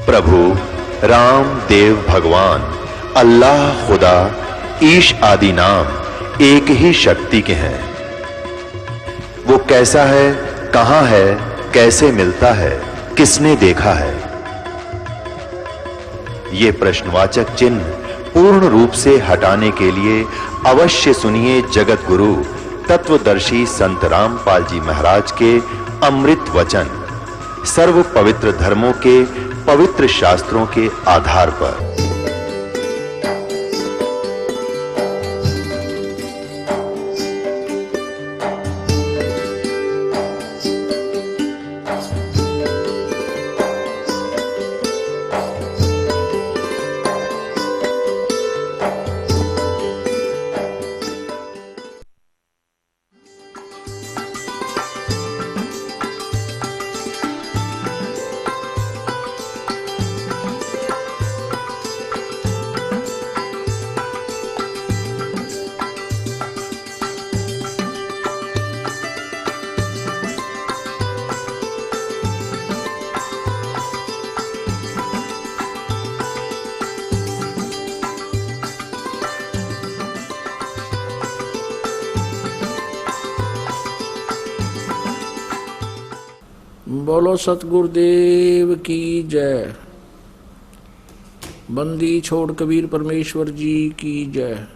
प्रभु राम देव भगवान अल्लाह खुदा ईश आदि नाम एक ही शक्ति के हैं। वो कैसा है, कहां है, कैसे मिलता है, किसने देखा है? ये प्रश्नवाचक चिन्ह पूर्ण रूप से हटाने के लिए अवश्य सुनिए जगत गुरु तत्वदर्शी संत रामपाल जी महाराज के अमृत वचन, सर्व पवित्र धर्मों के पवित्र शास्त्रों के आधार पर। बोलो सतगुरुदेव की जय। बंदी छोड़ कबीर परमेश्वर जी की जय।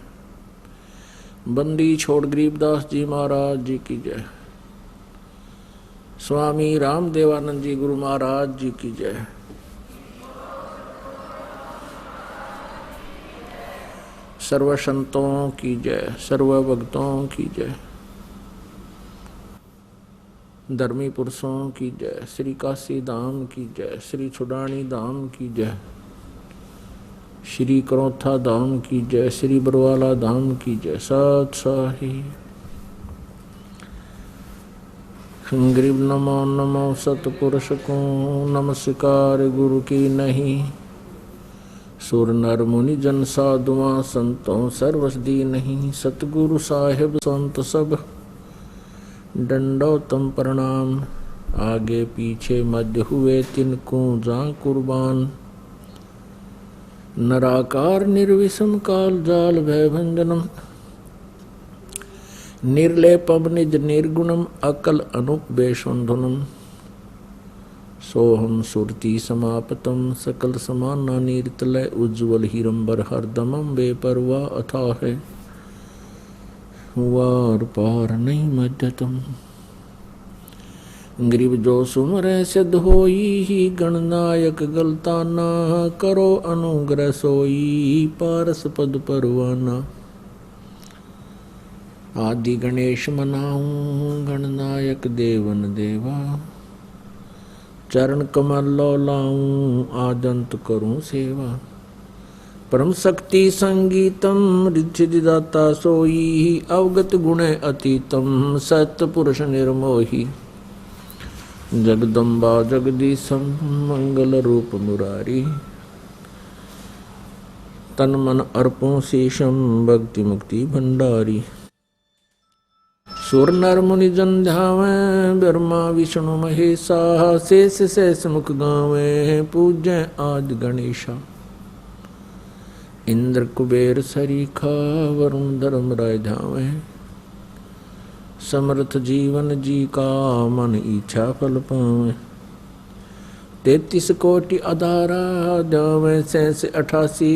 बंदी छोड़ गरीबदास जी महाराज जी की जय। स्वामी रामदेवानंद जी गुरु महाराज जी की जय। सर्व संतों की जय, सर्व भक्तों की जय, धर्मी पुरुषों की जय, श्री काशी धाम की जय, श्री छुडानी धाम की जय, श्री करौथा धाम की जय, श्री बरवाला धाम की जय। सत साहिब गरीब नमो नमो सतपुरुष को नमस्कार गुरु की नहीं। सुर नर मुनि जन साधुआ संतों सर्वसदी नहीं। सतगुरु साहिब संत सब दंडोतम प्रणाम। आगे पीछे मध्य हुए तिनको जा कुर्बान। नराकार निर्विषम काल जाल भय भंजनम। निर्लेपम निज निर्गुणम अकल अनुपवेशुंधुनम। सोहम सुरति समापतम सकल समाना नीरतलय उज्ज्वल हिरंबर हरदमम बेपरवाह अथाह है। वार पार नहीं मध्यतम। गरीब जो सुमरै सिद्ध होई ही गणनायक गलताना। करो अनुग्रह सोई पारस पद परवाना। आदि गणेश मनाऊं गणनायक देवन देवा। चरण कमल लो लाऊं आजंत करूं सेवा। परम शक्ति संगीतम रिद्धिदाता सोई। अवगत गुण अतीतम सत्य पुरुष निर्मोही। जगदम्बा जगदीशम मंगल रूप मुरारी। तन मन अर्पों शेषम भक्ति मुक्ति भंडारी। सुर नर मुनि जन ध्यावें ब्रह्मा विष्णु महेशा। शेष शेष मुख गावें पूज्य आदि गणेशा। इंद्र कुबेर सरीखा वरुण धर्म राय धावे। समर्थ जीवन जी का मन इच्छा फल पावे। 33 कोटि अधारा जावे 88।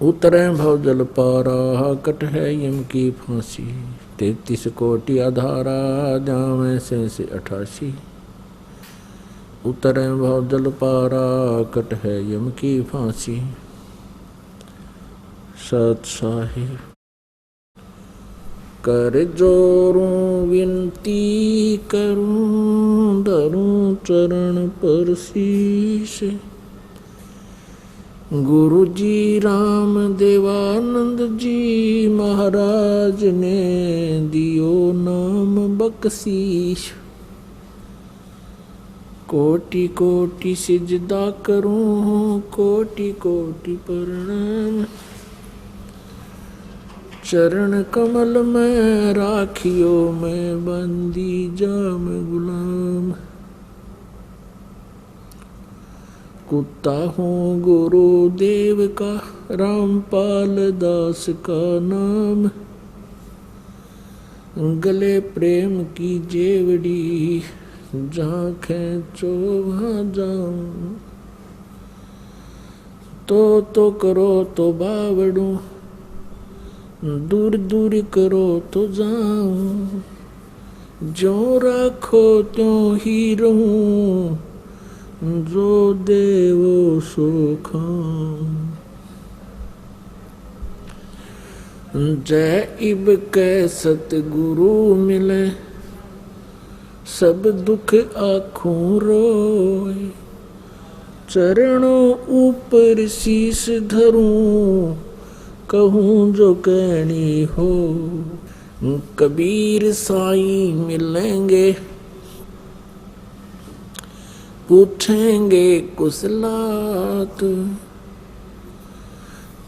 उतरे भव जल पारा कट है यम की फांसी। 33 कोटि अधारा जावे 88। उतरे भव जल पारा कट है यम की फांसी। सत साहिब कर जोरूं विनती करूं। धरूं चरण पर शीश। गुरु जी राम देवानंद जी महाराज ने दियो नाम बख्शीश। कोटि कोटि सिजदा करूं कोटि कोटि प्रणाम। चरण कमल में राखियो मैं बंदी जाम गुलाम। कुत्ता हूँ गुरुदेव का, रामपाल दास का नाम। गले प्रेम की जेवड़ी, जहाँ खेचो वहाँ जाऊं। तो करो तो बावड़ू, दूर दूर करो तो जाऊं। जो राखो त्यों ही रहूं, जो देवो सो खाऊं। जय इब कै सतगुरु मिले, सब दुख आँखों रोए। चरणों ऊपर शीश धरूं, कहूँ जो कहनी हो। कबीर साईं मिलेंगे, पूछेंगे कुशलात।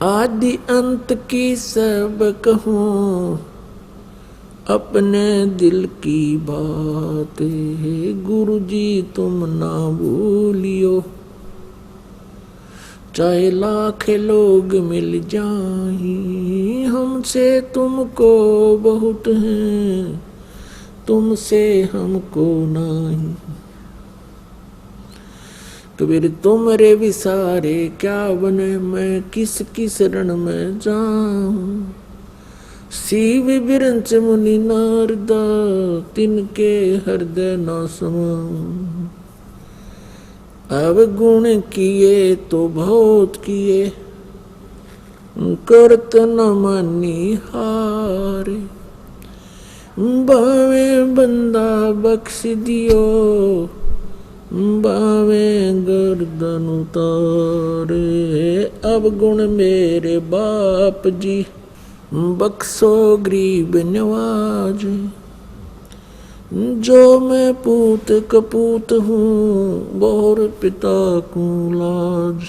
आदि अंत की सब कहूँ, अपने दिल की बात। गुरु जी तुम ना भूलियो, चाहे लाख लोग मिल जाएं। हमसे तुमको बहुत है, तुमसे हमको नहीं। कबीर तुमरे विसारे क्या बने, मैं किस किस शरण में जाऊं। शिव बिरंच मुनि नारदा, तिनके हृदय न समाऊं। अब गुण किए तो बहुत किए, करत न मानी हारे। बावे बंदा बख्श दियो, बावे गर्दन उतारे। अब गुण मेरे बाप जी, बख्शो गरीब नवाज। जो मैं पूत कपूत हूँ, बोर पिता को लाज।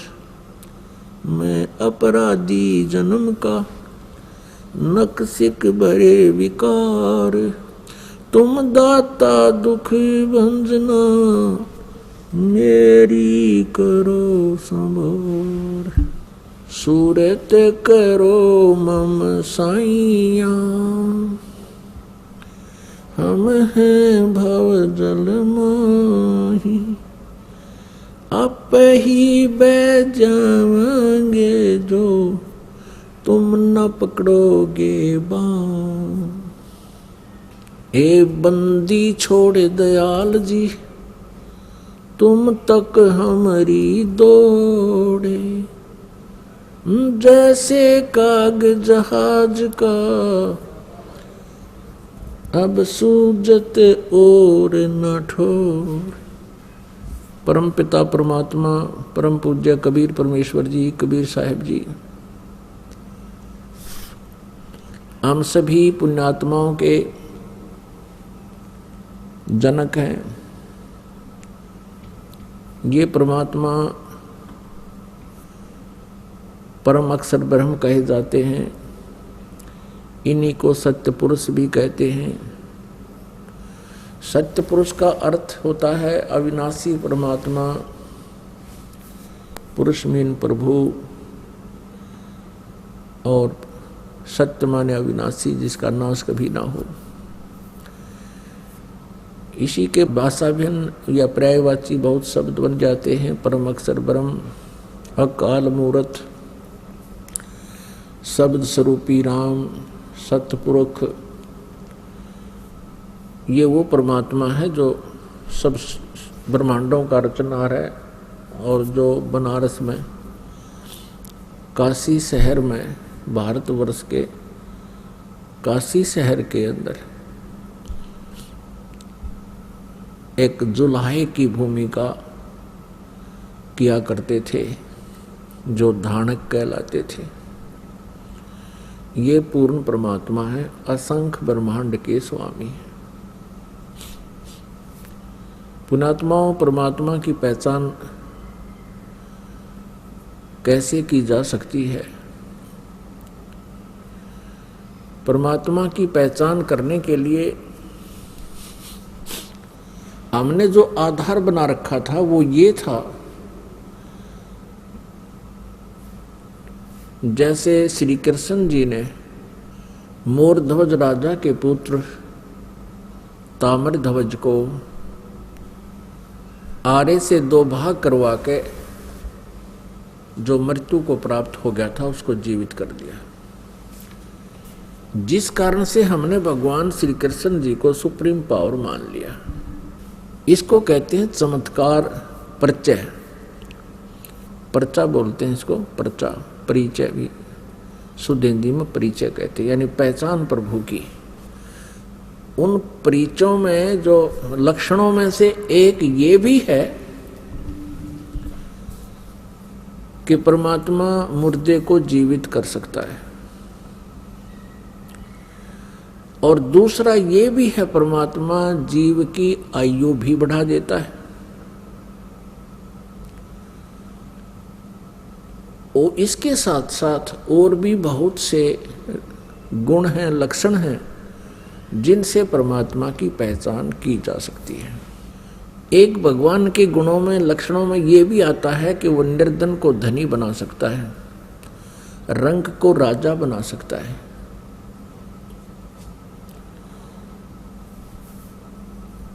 मैं अपराधी जन्म का, नक्सिक भरे विकार। तुम दाता दुख भंजना, मेरी करो संभार। सूरत करो मम साइया, हम हैं भव जल माही। आप ही बह जाएंगे जो, तुम न पकड़ोगे बाँ। ए बंदी छोड़ दयाल जी, तुम तक हमारी दौड़े। जैसे काग जहाज का, अब सूजत और न ठोर। परम पिता परमात्मा परम पूज्य कबीर परमेश्वर जी, कबीर साहिब जी हम सभी पुण्यात्माओं के जनक हैं। ये परमात्मा परम अक्षर ब्रह्म कहे जाते हैं। इन्हीं को सत्य पुरुष भी कहते हैं। सत्य पुरुष का अर्थ होता है अविनाशी परमात्मा, पुरुष मीन प्रभु, और सत्य माने अविनाशी, जिसका नाश कभी ना हो। इसी के भाषा भिन्न या पर्यायवाची बहुत शब्द बन जाते हैं। परम अक्षर ब्रह्म, अकाल मूर्त, शब्द स्वरूपी राम, सतपुरुष। ये वो परमात्मा है जो सब ब्रह्मांडों का रचनहार है, और जो बनारस में, काशी शहर में, भारतवर्ष के काशी शहर के अंदर एक जुलाहे की भूमिका किया करते थे, जो धानक कहलाते थे। ये पूर्ण परमात्मा है, असंख्य ब्रह्मांड के स्वामी है। पुण्यात्माओं, परमात्मा की पहचान कैसे की जा सकती है? परमात्मा की पहचान करने के लिए हमने जो आधार बना रखा था वो ये था जैसे श्री कृष्ण जी ने मोरध्वज राजा के पुत्र ताम्रध्वज को आरे से 2 भाग करवा के जो मृत्यु को प्राप्त हो गया था उसको जीवित कर दिया, जिस कारण से हमने भगवान श्री कृष्ण जी को सुप्रीम पावर मान लिया। इसको कहते हैं चमत्कार परिचय, पर्चा बोलते हैं इसको, पर्चा परिचय भी शुद्ध हिंदी में परिचय कहते हैं, यानी पहचान प्रभु की। उन परिचयों में जो लक्षणों में से एक ये भी है कि परमात्मा मुर्दे को जीवित कर सकता है, और दूसरा ये भी है परमात्मा जीव की आयु भी बढ़ा देता है। और इसके साथ साथ और भी बहुत से गुण हैं, लक्षण हैं जिनसे परमात्मा की पहचान की जा सकती है। एक भगवान के गुणों में, लक्षणों में ये भी आता है कि वो निर्धन को धनी बना सकता है, रंक को राजा बना सकता है,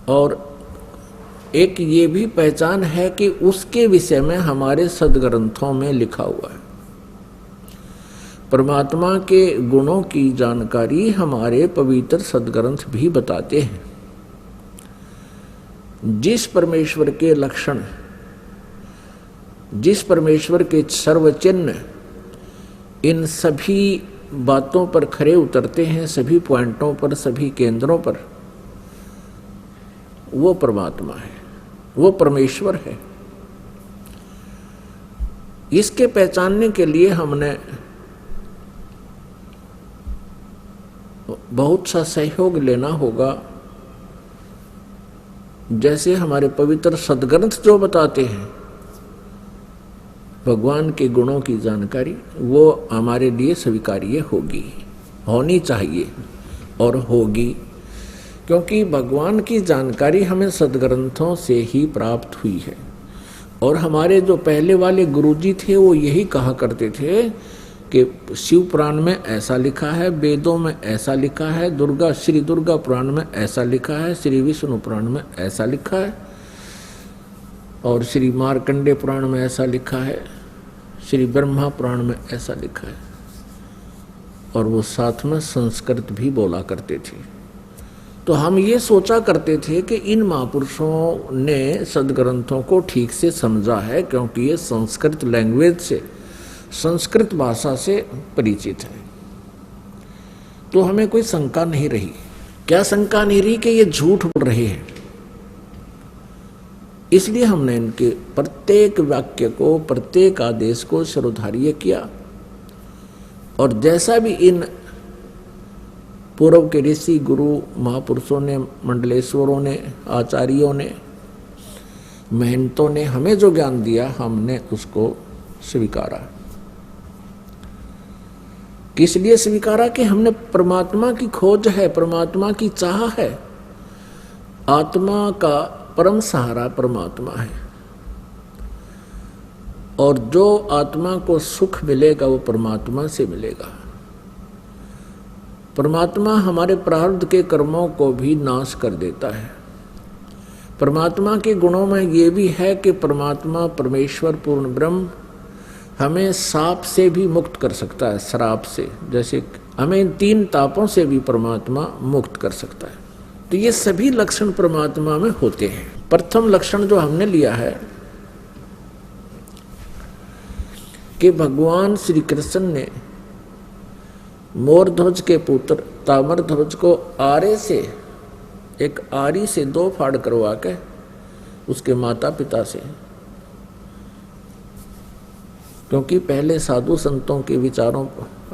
और एक ये भी पहचान है कि उसके विषय में हमारे सदग्रंथों में लिखा हुआ है। परमात्मा के गुणों की जानकारी हमारे पवित्र सदग्रंथ भी बताते हैं। जिस परमेश्वर के लक्षण, जिस परमेश्वर के सर्वचिन्ह इन सभी बातों पर खरे उतरते हैं, सभी पॉइंटों पर, सभी केंद्रों पर, वो परमात्मा है, वो परमेश्वर है। इसके पहचानने के लिए हमने बहुत सा सहयोग लेना होगा। जैसे हमारे पवित्र सदग्रंथ जो बताते हैं भगवान के गुणों की जानकारी, वो हमारे लिए स्वीकार्य होगी, होनी चाहिए और होगी, क्योंकि भगवान की जानकारी हमें सदग्रंथों से ही प्राप्त हुई है। और हमारे जो पहले वाले गुरुजी थे वो यही कहा करते थे कि शिव पुराण में ऐसा लिखा है, वेदों में ऐसा लिखा है, श्री दुर्गा पुराण में ऐसा लिखा है, श्री विष्णु पुराण में ऐसा लिखा है, और श्री मार्कंडे पुराण में ऐसा लिखा है, श्री ब्रह्मा पुराण में ऐसा लिखा है। और वो साथ में संस्कृत भी बोला करते थे। तो हम ये सोचा करते थे कि इन महापुरुषों ने सदग्रंथों को ठीक से समझा है, क्योंकि ये संस्कृत लैंग्वेज से, संस्कृत भाषा से परिचित है। तो हमें कोई शंका नहीं रही। क्या शंका नहीं रही कि ये झूठ बोल रहे हैं। इसलिए हमने इनके प्रत्येक वाक्य को, प्रत्येक आदेश को शिरोधार्य किया, और जैसा भी इन पूर्व के ऋषि गुरु महापुरुषों ने, मंडलेश्वरों ने, आचार्यों ने, महंतों ने हमें जो ज्ञान दिया, हमने उसको स्वीकारा। किस लिए स्वीकारा? कि हमने परमात्मा की खोज है, परमात्मा की चाह है, आत्मा का परम सहारा परमात्मा है, और जो आत्मा को सुख मिलेगा वो परमात्मा से मिलेगा। परमात्मा हमारे प्रारब्ध के कर्मों को भी नाश कर देता है। परमात्मा के गुणों में ये भी है कि परमात्मा, परमेश्वर पूर्ण ब्रह्म हमें साप से भी मुक्त कर सकता है, श्राप से। जैसे हमें 3 तापों से भी परमात्मा मुक्त कर सकता है। तो ये सभी लक्षण परमात्मा में होते हैं। प्रथम लक्षण जो हमने लिया है कि भगवान श्री कृष्ण ने मोरध्वज के पुत्र ताम्रध्वज को आरे से, एक आरी से 2 फाड़ करवा के उसके माता पिता से, क्योंकि पहले साधु संतों के विचारों,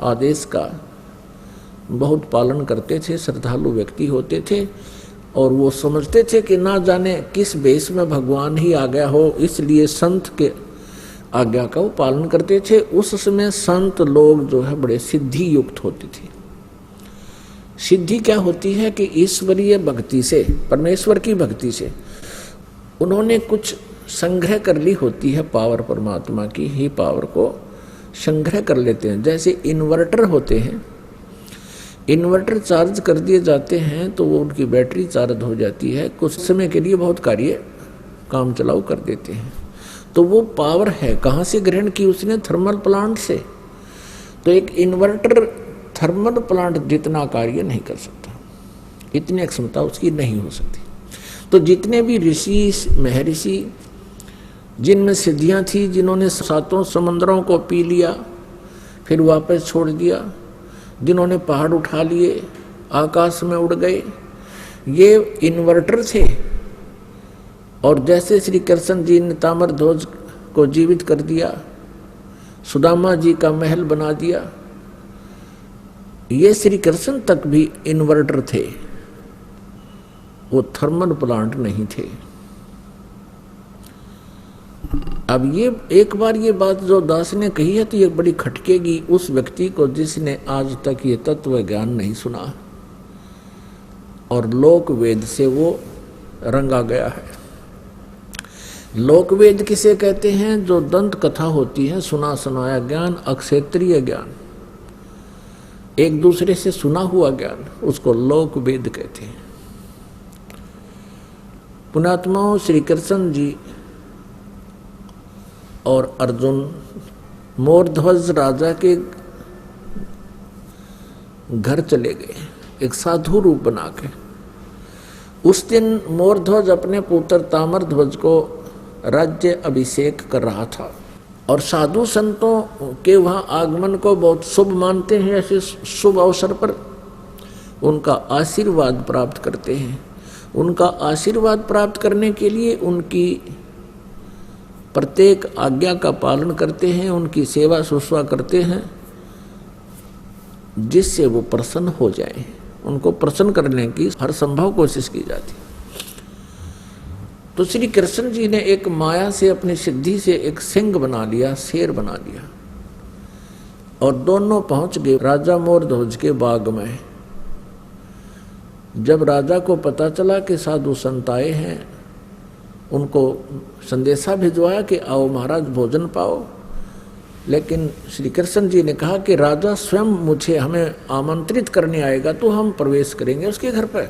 आदेश का बहुत पालन करते थे, श्रद्धालु व्यक्ति होते थे, और वो समझते थे कि ना जाने किस वेश में भगवान ही आ गया हो, इसलिए संत के आज्ञा का वो पालन करते थे। उस समय संत लोग जो है बड़े सिद्धि युक्त होते थे। सिद्धि क्या होती है? कि ईश्वरीय भक्ति से, परमेश्वर की भक्ति से उन्होंने कुछ संग्रह कर ली होती है पावर, परमात्मा की ही पावर को संग्रह कर लेते हैं। जैसे इन्वर्टर होते हैं, इन्वर्टर चार्ज कर दिए जाते हैं तो वो उनकी बैटरी चार्ज हो जाती है, कुछ समय के लिए बहुत कार्य काम चलाऊ कर देते हैं। तो वो पावर है कहाँ से ग्रहण की उसने? थर्मल प्लांट से। तो एक इन्वर्टर थर्मल प्लांट जितना कार्य नहीं कर सकता, इतनी क्षमता उसकी नहीं हो सकती। तो जितने भी ऋषि महर्षि जिनमें सिद्धियां थी, जिन्होंने 7 समुद्रों को पी लिया फिर वापस छोड़ दिया, जिन्होंने पहाड़ उठा लिए आकाश में उड़ गए, ये इन्वर्टर थे। और जैसे श्री कृष्ण जी ने ताम्रध्वज को जीवित कर दिया, सुदामा जी का महल बना दिया, ये श्री कृष्ण तक भी इन्वर्टर थे, वो थर्मल प्लांट नहीं थे। अब ये एक बार ये बात जो दास ने कही है तो ये बड़ी खटकेगी उस व्यक्ति को जिसने आज तक ये तत्व ज्ञान नहीं सुना और लोक वेद से वो रंगा गया है। लोक वेद किसे कहते हैं? जो दंत कथा होती है, सुना सुनाया ज्ञान, अक्षेत्रीय ज्ञान, एक दूसरे से सुना हुआ ज्ञान, उसको लोक वेद कहते हैं। पुण्यात्माओं, श्री कृष्ण जी और अर्जुन मोरध्वज राजा के घर चले गए एक साधु रूप बना के। उस दिन मोरध्वज अपने पुत्र ताम्रध्वज को राज्य अभिषेक कर रहा था और साधु संतों के वहाँ आगमन को बहुत शुभ मानते हैं। ऐसे शुभ अवसर पर उनका आशीर्वाद प्राप्त करते हैं। उनका आशीर्वाद प्राप्त करने के लिए उनकी प्रत्येक आज्ञा का पालन करते हैं, उनकी सेवा शुश्रूषा करते हैं, जिससे वो प्रसन्न हो जाए। उनको प्रसन्न करने की हर संभव कोशिश की जाती। तो श्री कृष्ण जी ने एक माया से, अपनी सिद्धि से एक सिंह बना लिया, शेर बना लिया और दोनों पहुंच गए राजा मोरध्वज के बाग में। जब राजा को पता चला कि साधु संत आए हैं, उनको संदेशा भिजवाया कि आओ महाराज भोजन पाओ। लेकिन श्री कृष्ण जी ने कहा कि राजा स्वयं हमें आमंत्रित करने आएगा तो हम प्रवेश करेंगे उसके घर पर।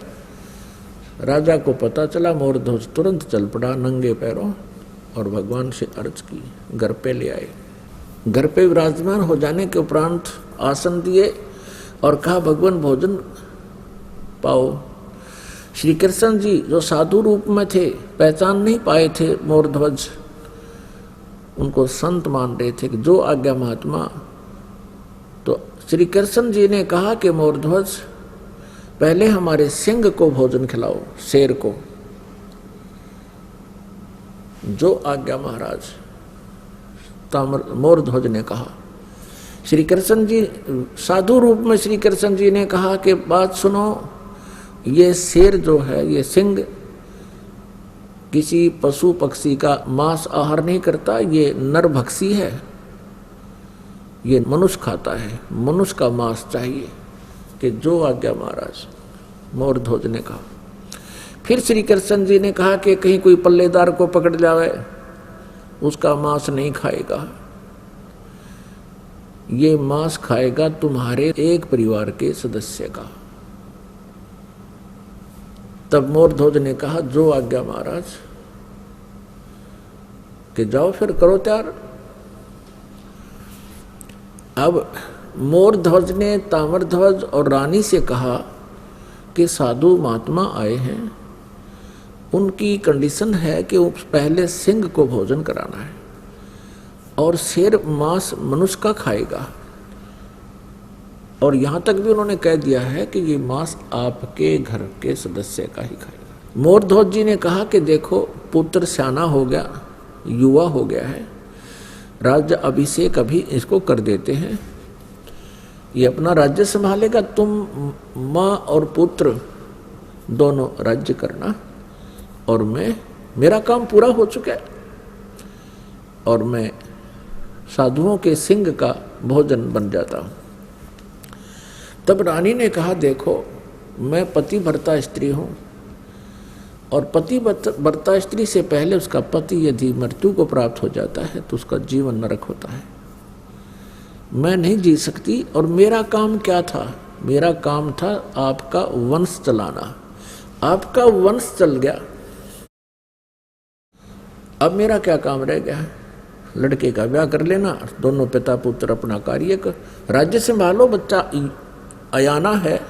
राजा को पता चला, मोरध्वज तुरंत चल पड़ा नंगे पैरों और भगवान से अर्ज की, घर पे ले आए। घर पे विराजमान हो जाने के उपरांत आसन दिए और कहा भगवान भोजन पाओ। श्री कृष्ण जी जो साधु रूप में थे, पहचान नहीं पाए थे मोरध्वज, उनको संत मान रहे थे कि जो आज्ञा महात्मा। तो श्री कृष्ण जी ने कहा कि मोरध्वज पहले हमारे सिंह को भोजन खिलाओ, शेर को। जो आज्ञा महाराज, मोरध्वज ने कहा। श्री कृष्ण जी साधु रूप में श्री कृष्ण जी ने कहा कि बात सुनो, ये शेर जो है, ये सिंह किसी पशु पक्षी का मांस आहार नहीं करता, ये नरभक्षी है, ये मनुष्य खाता है, मनुष्य का मांस चाहिए। कि जो आज्ञा महाराज, मोरध्वज ने कहा। फिर श्री कृष्ण जी ने कहा कि कहीं कोई पल्लेदार को पकड़ जावे, उसका मांस नहीं खाएगा, ये मांस खाएगा तुम्हारे एक परिवार के सदस्य का। तब मोरध्वज ने कहा जो आज्ञा महाराज, कि जाओ फिर करो तैयार। अब मोरध्वज ने ताम्रध्वज और रानी से कहा कि साधु महात्मा आए हैं, उनकी कंडीशन है कि वो पहले सिंह को भोजन कराना है और शेर मांस मनुष्य का खाएगा। और यहाँ तक भी उन्होंने कह दिया है कि ये मांस आपके घर के सदस्य का ही खाएगा। मोरध्वज जी ने कहा कि देखो पुत्र सियाना हो गया, युवा हो गया है, राज्य अभिषेक अभी इसको कर देते हैं, ये अपना राज्य संभालेगा, तुम माँ और पुत्र दोनों राज्य करना और मेरा काम पूरा हो चुका है और मैं साधुओं के सिंह का भोजन बन जाता हूँ। तब रानी ने कहा देखो मैं पतिव्रता स्त्री हूँ और पतिव्रता स्त्री से पहले उसका पति यदि मृत्यु को प्राप्त हो जाता है तो उसका जीवन नरक होता है। मैं नहीं जी सकती। और मेरा काम क्या था? मेरा काम था आपका वंश चलाना। आपका वंश चल गया, अब मेरा क्या काम रह गया? लड़के का ब्याह कर लेना, दोनों पिता पुत्र अपना कार्य कर, राज्य संभालो। बच्चा अयाना है,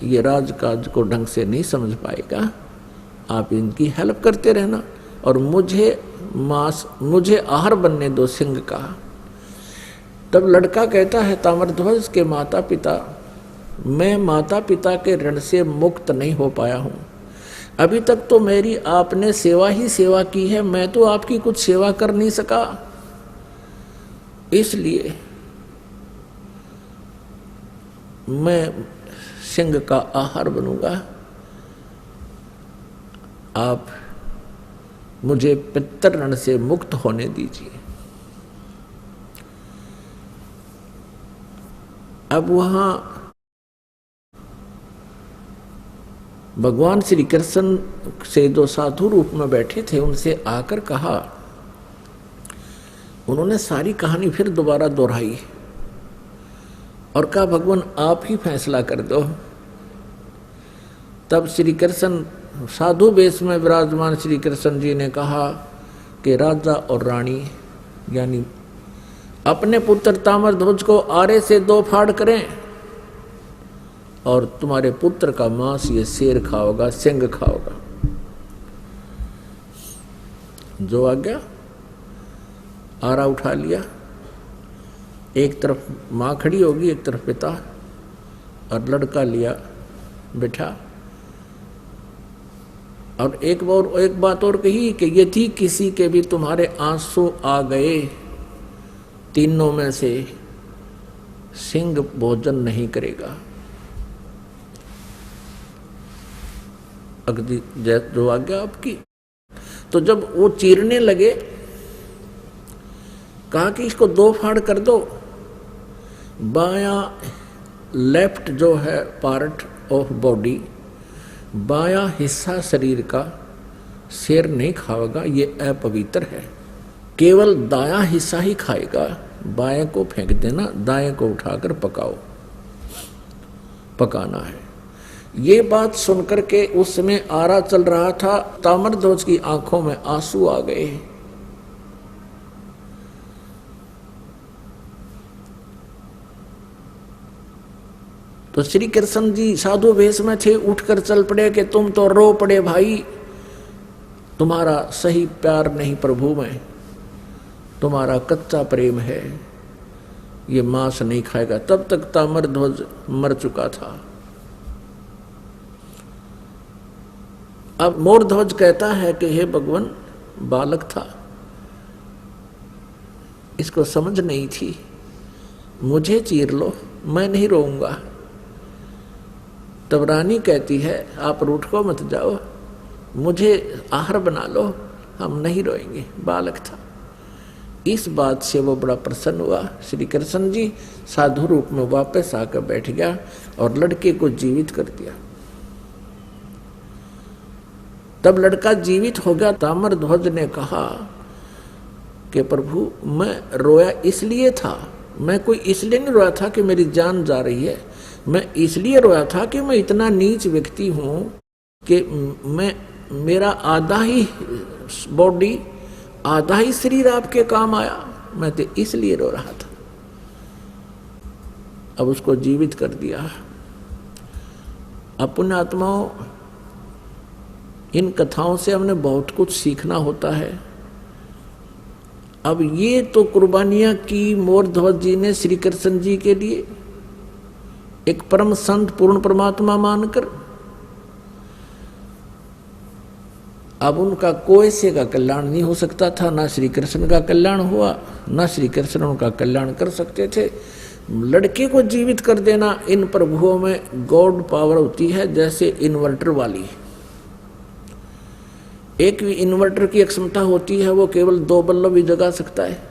ये राजकाज को ढंग से नहीं समझ पाएगा, आप इनकी हेल्प करते रहना और मुझे आहार बनने दो सिंह का। तब लड़का कहता है ताम्रध्वज के माता पिता, मैं माता पिता के ऋण से मुक्त नहीं हो पाया हूँ। अभी तक तो मेरी आपने सेवा ही सेवा की है, मैं तो आपकी कुछ सेवा कर नहीं सका, इसलिए मैं सिंह का आहार बनूंगा। आप मुझे पितृ ऋण से मुक्त होने दीजिए। अब वहां भगवान श्री कृष्ण से जो साधु रूप में बैठे थे उनसे आकर कहा, उन्होंने सारी कहानी फिर दोबारा दोहराई और कहा भगवान आप ही फैसला कर दो। तब श्री कृष्ण साधु वेश में विराजमान श्री कृष्ण जी ने कहा कि राजा और रानी यानी अपने पुत्र ताम्रध्वज को आरे से 2 फाड़ करें और तुम्हारे पुत्र का मांस ये शेर खाओगा, सिंह खाओगा। जो आ गया, आरा उठा लिया, एक तरफ माँ खड़ी होगी, एक तरफ पिता, और लड़का लिया बिठा। और एक बात और कही कि यदि किसी के भी तुम्हारे आंसू आ गए, तीनों में से सिंह भोजन नहीं करेगा। अगदी जो आज्ञा आपकी। तो जब वो चीरने लगे, कहा कि इसको 2 फाड़ कर दो। बायां लेफ्ट जो है पार्ट ऑफ बॉडी, बायां हिस्सा शरीर का शेर नहीं खाएगा, ये अपवित्र है। केवल दायां हिस्सा ही खाएगा, बाएं को फेंक देना, दाएं को उठाकर पकाओ, पकाना है। ये बात सुनकर के उस समय आरा चल रहा था, ताम्रध्वज की आंखों में आंसू आ गए। तो श्री कृष्ण जी साधु वेश में थे, उठकर चल पड़े कि तुम तो रो पड़े भाई, तुम्हारा सही प्यार नहीं प्रभु में, तुम्हारा कच्चा प्रेम है, ये मांस नहीं खाएगा। तब तक ताम्रध्वज मर चुका था। अब मोरध्वज कहता है कि हे भगवान, बालक था, इसको समझ नहीं थी, मुझे चीर लो, मैं नहीं रोऊंगा। तब रानी कहती है आप रूठ को मत जाओ, मुझे आहार बना लो, हम नहीं रोएंगे, बालक था। इस बात से वो बड़ा प्रसन्न हुआ। श्री कृष्ण जी साधु रूप में वापस आकर बैठ गया और लड़के को जीवित कर दिया। तब लड़का जीवित हो गया। ताम्रध्वज ने कहा कि प्रभु मैं रोया इसलिए था, मैं कोई इसलिए नहीं रोया था कि मेरी जान जा रही है, मैं इसलिए रोया था कि मैं इतना नीच व्यक्ति हूं कि मेरा आधा ही बॉडी, आधा ही शरीर आपके काम आया, मैं तो इसलिए रो रहा था। अब उसको जीवित कर दिया। अपने आत्माओं, इन कथाओं से हमने बहुत कुछ सीखना होता है। अब ये तो कुर्बानियां की मोरध्वज जी ने श्री कृष्ण जी के लिए, एक परम संत पूर्ण परमात्मा मानकर। अब उनका कोई से का कल्याण नहीं हो सकता था, ना श्री कृष्ण का कल्याण हुआ, ना श्री कृष्ण उनका कल्याण कर सकते थे। लड़के को जीवित कर देना, इन प्रभुओं में गॉड पावर होती है, जैसे इन्वर्टर वाली। एक इन्वर्टर की क्षमता होती है, वो केवल 2 बल्ब भी जगा सकता है।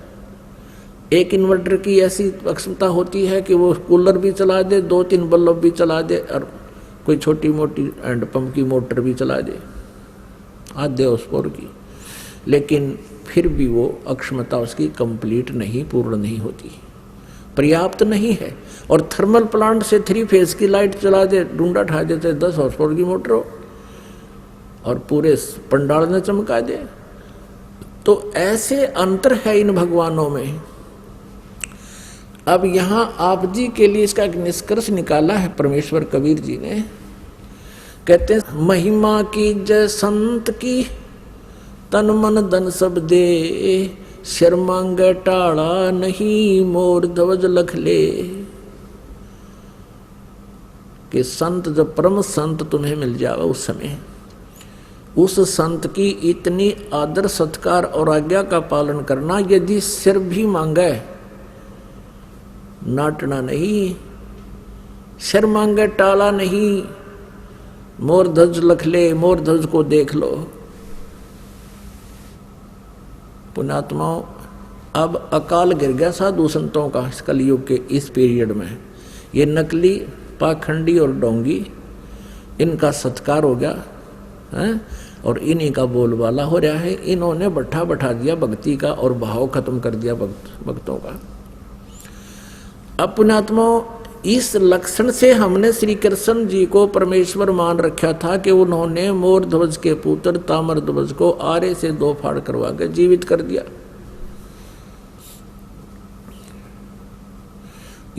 एक इन्वर्टर की ऐसी क्षमता होती है कि वो कूलर भी चला दे, 2-3 बल्ब भी चला दे, और कोई छोटी मोटी हैंड पंप की मोटर भी चला दे, आधे उसपोर की। लेकिन फिर भी वो अक्षमता उसकी कंप्लीट नहीं, पूर्ण नहीं होती। पर्याप्त नहीं है। और थर्मल प्लांट से 3 फेज की लाइट चला दे, डूंडा ठा देते 10 हॉर्स पावर की मोटर हो और पूरे पंडाल में चमका दे। तो ऐसे अंतर है इन भगवानों में। अब यहां आप जी के लिए इसका एक निष्कर्ष निकाला है परमेश्वर कबीर जी ने। कहते हैं महिमा की जय संत की, तन मन धन सब दे, शर मांगे टाड़ा नहीं, मोर ध्वज लख ले। कि संत जब परम संत तुम्हें मिल जाओ उस समय उस संत की इतनी आदर सत्कार और आज्ञा का पालन करना। यदि सिर भी मांगे नाटना नहीं, सिर मांगे टाला नहीं, मोर ध्वज लख ले, मोर ध्वज को देख लो। पुण्यात्माओं, अब अकाल गिर गया साधु संतों का इस कलयुग के इस पीरियड में। ये नकली पाखंडी और डोंगी, इनका सत्कार हो गया है और इन्हीं का बोलबाला हो रहा है। इन्होंने बैठा दिया भक्ति का और भाव खत्म कर दिया भक्तों का। अब पुण्यात्माओं, इस लक्षण से हमने श्री कृष्ण जी को परमेश्वर मान रखा था कि उन्होंने मोर ध्वज के पुत्र ताम्र ध्वज को आरे से 2 फाड़ करवा के जीवित कर दिया।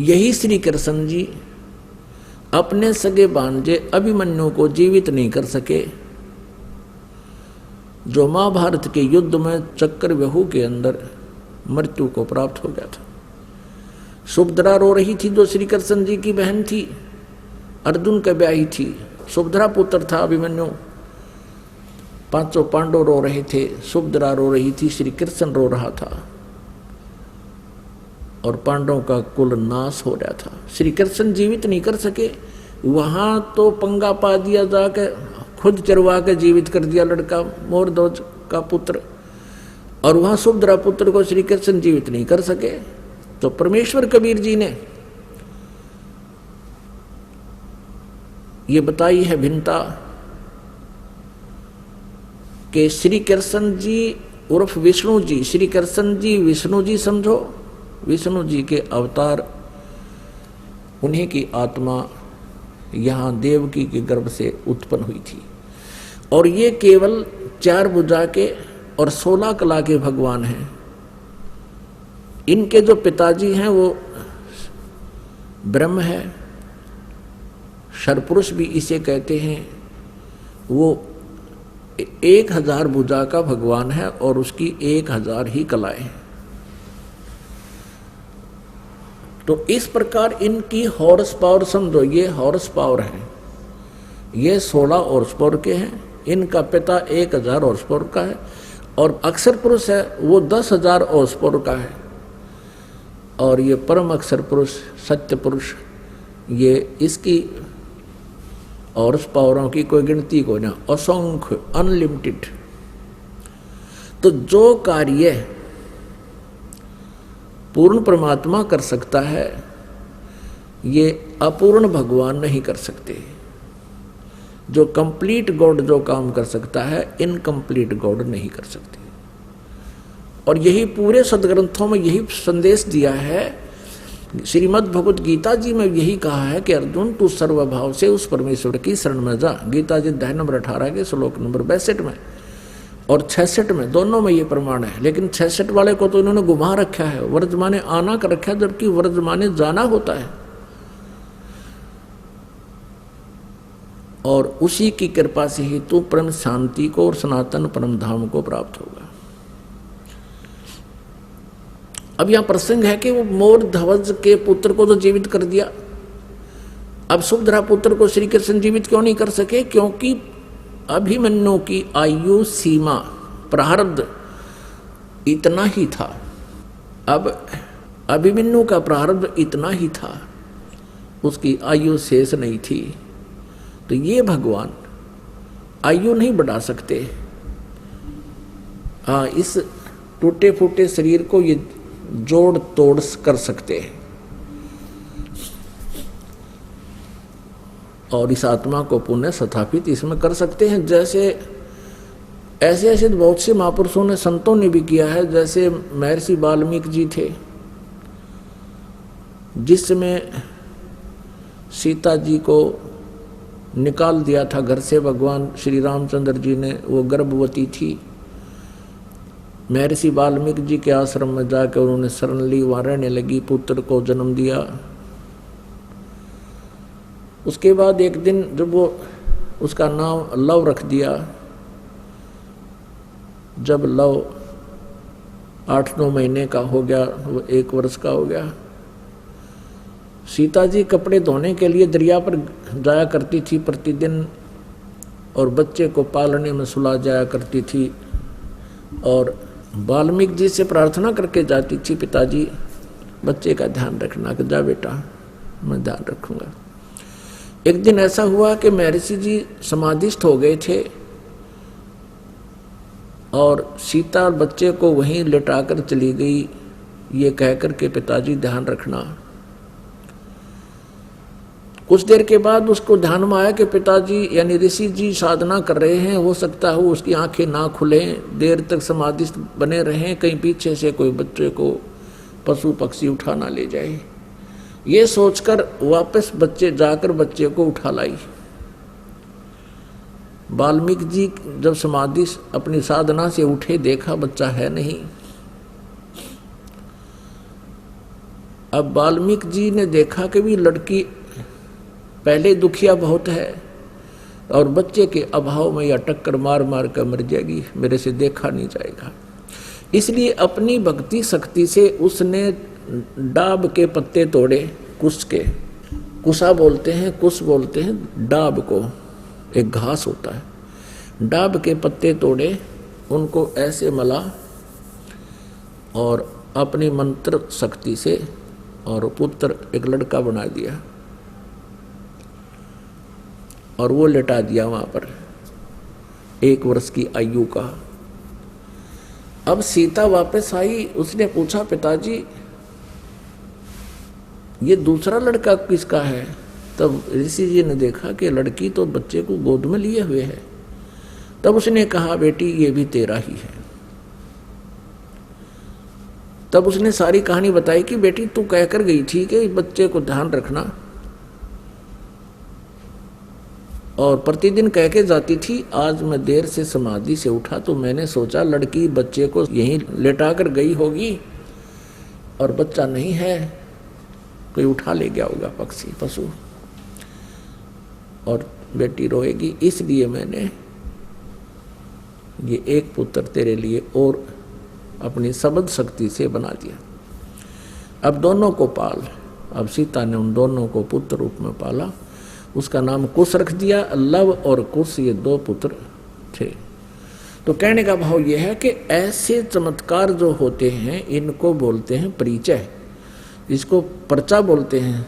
यही श्री कृष्ण जी अपने सगे भांजे अभिमन्यु को जीवित नहीं कर सके, जो महाभारत के युद्ध में चक्रव्यूह के अंदर मृत्यु को प्राप्त हो गया था। सुभद्रा रो रही थी, जो श्री कृष्ण जी की बहन थी, अर्जुन के ब्याही थी। सुभद्रा पुत्र था अभिमन्यु। 5 पांडव रो रहे थे, सुभद्रा रो रही थी, श्री कृष्ण रो रहा था और पांडवों का कुल नाश हो रहा था। श्री कृष्ण जीवित नहीं कर सके। वहां तो पंगा पा दिया, जाके खुद चरवा के जीवित कर दिया लड़का मोर ध्वज का पुत्र, और वहां सुभद्रा पुत्र को श्री कृष्ण जीवित नहीं कर सके। तो परमेश्वर कबीर जी ने ये बताई है भिन्नता कि श्री कृष्ण जी उर्फ विष्णु जी, श्री कृष्ण जी विष्णु जी समझो, विष्णु जी के अवतार, उन्हीं की आत्मा यहाँ देवकी के गर्भ से उत्पन्न हुई थी। और ये केवल 4 भुजा के और 16 कला के भगवान हैं। इनके जो पिताजी हैं वो ब्रह्म है, शरपुरुष भी इसे कहते हैं। वो 1000 भुजा का भगवान है और उसकी 1000 ही कलाएं हैं। तो इस प्रकार इनकी हॉर्स पावर समझो, ये हॉर्स पावर है, ये 16 हॉर्स पावर के हैं। इनका पिता 1000 हॉर्स पावर का है और अक्षर पुरुष है वो 10,000 हॉर्स पावर का है। और ये परम अक्षर पुरुष सत्य पुरुष, ये इसकी हॉर्स पावरों की कोई गिनती को ना, असंख्य अनलिमिटेड। तो जो कार्य पूर्ण परमात्मा कर सकता है, ये अपूर्ण भगवान नहीं कर सकते। जो कंप्लीट गॉड जो काम कर सकता है, इनकम्प्लीट गॉड नहीं कर सकते। और यही पूरे सदग्रंथों में यही संदेश दिया है। श्रीमद् भगवत गीता जी में यही कहा है कि अर्जुन तू सर्वभाव से उस परमेश्वर की शरण में जा। गीता जी अध्याय नंबर 18 के श्लोक नंबर 62 में और 66 में, दोनों में ये प्रमाण है। लेकिन 66 वाले को तो इन्होंने घुमा रखा है, वर्तमाने आना कर रखा है, जबकि वर्तमाने जाना होता है। और उसी की कृपा से ही तू परम शांति को और सनातन परम धाम को प्राप्त होगा। अब यहां प्रसंग है कि वो मोर ध्वज के पुत्र को तो जीवित कर दिया। अब सुभद्रा पुत्र को श्री कृष्ण जीवित क्यों नहीं कर सके? क्योंकि अभिमन्यु की आयु सीमा प्रारब्ध इतना ही था। अब अभिमन्यु का प्रारब्ध इतना ही था, उसकी आयु शेष नहीं थी। तो ये भगवान आयु नहीं बढ़ा सकते। हाँ, इस टूटे फूटे शरीर को ये जोड़ तोड़ कर सकते हैं और इस आत्मा को पुण्य स्थापित इसमें कर सकते हैं। जैसे ऐसे बहुत से महापुरुषों ने, संतों ने भी किया है। जैसे महर्षि वाल्मीकि जी थे, जिसमें सीता जी को निकाल दिया था घर से भगवान श्री रामचंद्र जी ने, वो गर्भवती थी। महर्षि वाल्मीकि जी के आश्रम में जाकर उन्होंने शरण ली, वहाँ रहने लगी, पुत्र को जन्म दिया। उसके बाद एक दिन जब वो उसका नाम लव रख दिया, जब लव 8-9 महीने का हो गया, वो 1 वर्ष का हो गया, सीता जी कपड़े धोने के लिए दरिया पर जाया करती थी प्रतिदिन, और बच्चे को पालने में सुला जाया करती थी। और वाल्मीकि जी से प्रार्थना करके जाती थी, पिताजी बच्चे का ध्यान रखना, कि जा बेटा मैं ध्यान रखूंगा। एक दिन ऐसा हुआ कि महर्षि जी समाधिस्थ हो गए थे और सीता बच्चे को वहीं लेटाकर चली गई, ये कहकर के पिताजी ध्यान रखना। कुछ देर के बाद उसको ध्यान में आया कि पिताजी यानी ऋषि जी साधना कर रहे हैं, हो सकता है उसकी आंखें ना खुलें, देर तक समाधिस्थ बने रहें, कहीं पीछे से कोई बच्चे को पशु पक्षी उठा ना ले जाए। ये सोचकर वापस जाकर बच्चे को उठा लाई। वाल्मीकि जी जब समाधि अपनी साधना से उठे, देखा बच्चा है नहीं। अब वाल्मीकि जी ने देखा कि भी लड़की पहले दुखिया बहुत है और बच्चे के अभाव में या टक्कर मार मार कर मर जाएगी, मेरे से देखा नहीं जाएगा। इसलिए अपनी भक्ति शक्ति से उसने डाब के पत्ते तोड़े, कुश के, कुशा बोलते हैं, कुश बोलते हैं डाब को, एक घास होता है। डाब के पत्ते तोड़े, उनको ऐसे मला और अपनी मंत्र शक्ति से और पुत्र एक लड़का बना दिया और वो लेटा दिया वहां पर, 1 वर्ष की आयु का। अब सीता वापस आई, उसने पूछा पिताजी ये दूसरा लड़का किसका है? तब ऋषि जी ने देखा कि लड़की तो बच्चे को गोद में लिए हुए है। तब उसने कहा बेटी ये भी तेरा ही है। तब उसने सारी कहानी बताई कि बेटी तू कहकर गई थी कि बच्चे को ध्यान रखना और प्रतिदिन कह के जाती थी। आज मैं देर से समाधि से उठा तो मैंने सोचा लड़की बच्चे को यहीं लेटा कर गई होगी और बच्चा नहीं है, कोई उठा ले गया होगा पक्षी पशु और बेटी रोएगी, इसलिए मैंने ये एक पुत्र तेरे लिए और अपनी सबद शक्ति से बना दिया। अब दोनों को पाल। अब सीता ने उन दोनों को पुत्र रूप में पाला, उसका नाम कुश रख दिया। लव और कुश ये 2 पुत्र थे। तो कहने का भाव यह है कि ऐसे चमत्कार जो होते हैं इनको बोलते हैं परिचय, इसको पर्चा बोलते हैं,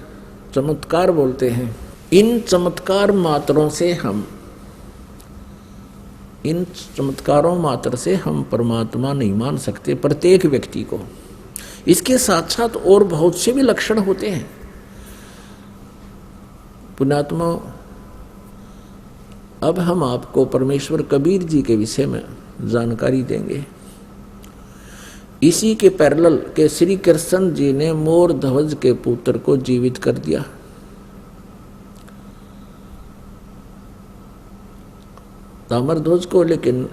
चमत्कार बोलते हैं। इन चमत्कार मात्रों से हम, इन चमत्कारों मात्र से हम परमात्मा नहीं मान सकते प्रत्येक व्यक्ति को। इसके साथ साथ और बहुत से भी लक्षण होते हैं। पुण्यात्मा, अब हम आपको परमेश्वर कबीर जी के विषय में जानकारी देंगे। इसी के पैरेलल के श्री कृष्ण जी ने मोर ध्वज के पुत्र को जीवित कर दिया। ताम्रध्वज को, लेकिन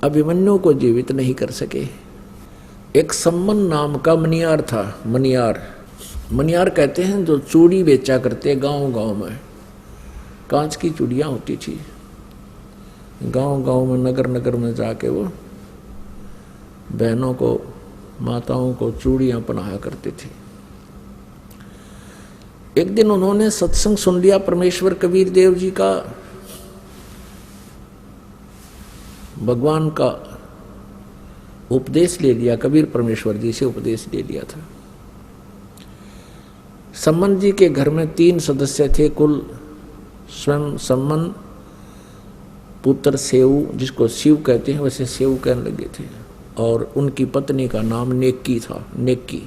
अभिमन्यु को जीवित नहीं कर सके। एक सम्मन नाम का मनियार था। मनियार कहते हैं जो चूड़ी बेचा करते गांव गांव में, कांच की चूड़ियां होती थी। गांव गांव में नगर नगर में जाके वो बहनों को, माताओं को चूड़ियां पहनाया करते थे। एक दिन उन्होंने सत्संग सुन लिया परमेश्वर कबीर देव जी का, भगवान का उपदेश ले लिया। कबीर परमेश्वर जी से उपदेश ले लिया था। सम्मन जी के घर में 3 सदस्य थे कुल। स्वयं सम्मन, पुत्र सेऊ, जिसको शिव कहते हैं वैसे सेऊ कहने लगे थे, और उनकी पत्नी का नाम नेक्की था। नेक्की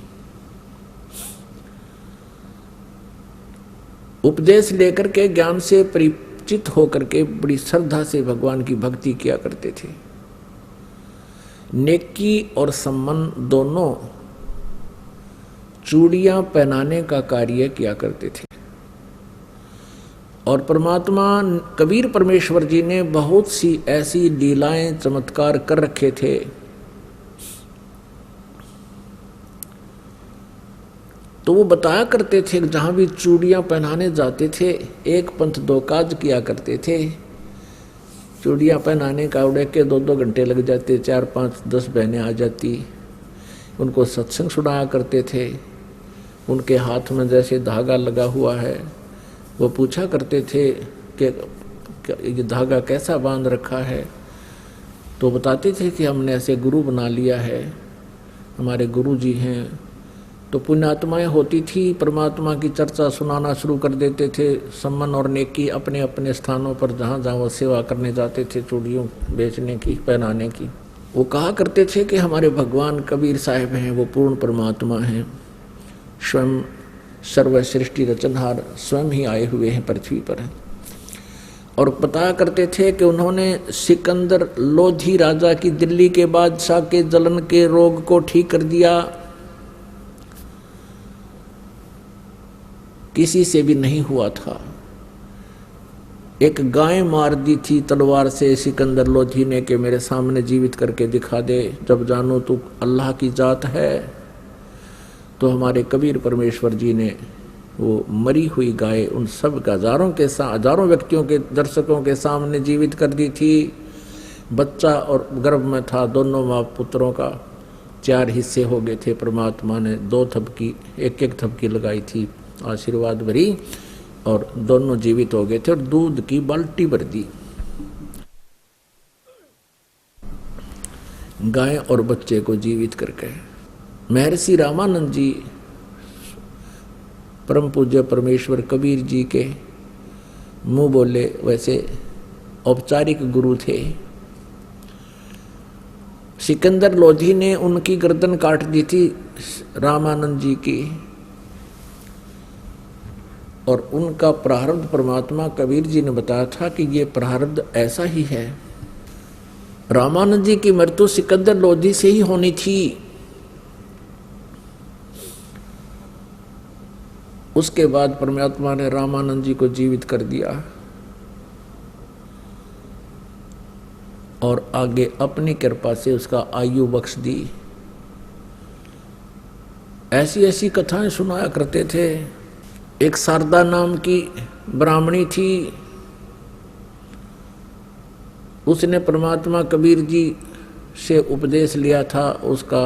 उपदेश लेकर के, ज्ञान से परिचित होकर के बड़ी श्रद्धा से भगवान की भक्ति किया करते थे। नेक्की और सम्मन दोनों चूड़ियां पहनाने का कार्य किया करते थे। और परमात्मा कबीर परमेश्वर जी ने बहुत सी ऐसी लीलाएं चमत्कार कर रखे थे। तो वो बताया करते थे जहां भी चूड़ियां पहनाने जाते थे, एक पंथ दो काज किया करते थे। चूड़ियां पहनाने का उड़े के 2-2 घंटे लग जाते, 4-5-10 बहनें आ जाती, उनको सत्संग सुनाया करते थे। उनके हाथ में जैसे धागा लगा हुआ है, वो पूछा करते थे कि ये धागा कैसा बांध रखा है। तो बताते थे कि हमने ऐसे गुरु बना लिया है, हमारे गुरु जी हैं। तो पुण्यात्माएं होती थी, परमात्मा की चर्चा सुनाना शुरू कर देते थे। सम्मान और नेकी अपने अपने स्थानों पर जहाँ जहाँ वो सेवा करने जाते थे, चूड़ियों बेचने की, पहनाने की। वो कहा करते थे कि हमारे भगवान कबीर साहिब हैं, वो पूर्ण परमात्मा हैं, स्वयं सर्व सृष्टि रचनहार स्वयं ही आए हुए हैं पृथ्वी पर। और बताया करते थे कि उन्होंने सिकंदर लोधी राजा की, दिल्ली के बादशाह के जलन के रोग को ठीक कर दिया, किसी से भी नहीं हुआ था। एक गाय मार दी थी तलवार से सिकंदर लोधी ने कि मेरे सामने जीवित करके दिखा दे, जब जानू तू अल्लाह की जात है। तो हमारे कबीर परमेश्वर जी ने वो मरी हुई गाय उन सब हजारों व्यक्तियों के, दर्शकों के सामने जीवित कर दी थी। बच्चा और गर्भ में था, दोनों माँ पुत्रों का 4 हिस्से हो गए थे। परमात्मा ने 2 थपकी, एक थपकी लगाई थी आशीर्वाद भरी, और दोनों जीवित हो गए थे और दूध की बाल्टी भर दी। गाय और बच्चे को जीवित करके महर्षि रामानंद जी परम पूज्य परमेश्वर कबीर जी के मुंह बोले वैसे औपचारिक गुरु थे। सिकंदर लोधी ने उनकी गर्दन काट दी थी रामानंद जी की, और उनका प्रारब्ध परमात्मा कबीर जी ने बताया था कि ये प्रारब्ध ऐसा ही है। रामानंद जी की मृत्यु सिकंदर लोधी से ही होनी थी। उसके बाद परमात्मा ने रामानंद जी को जीवित कर दिया और आगे अपनी कृपा से उसका आयु बख्श दी। ऐसी ऐसी कथाएं सुनाया करते थे। एक शारदा नाम की ब्राह्मणी थी, उसने परमात्मा कबीर जी से उपदेश लिया था, उसका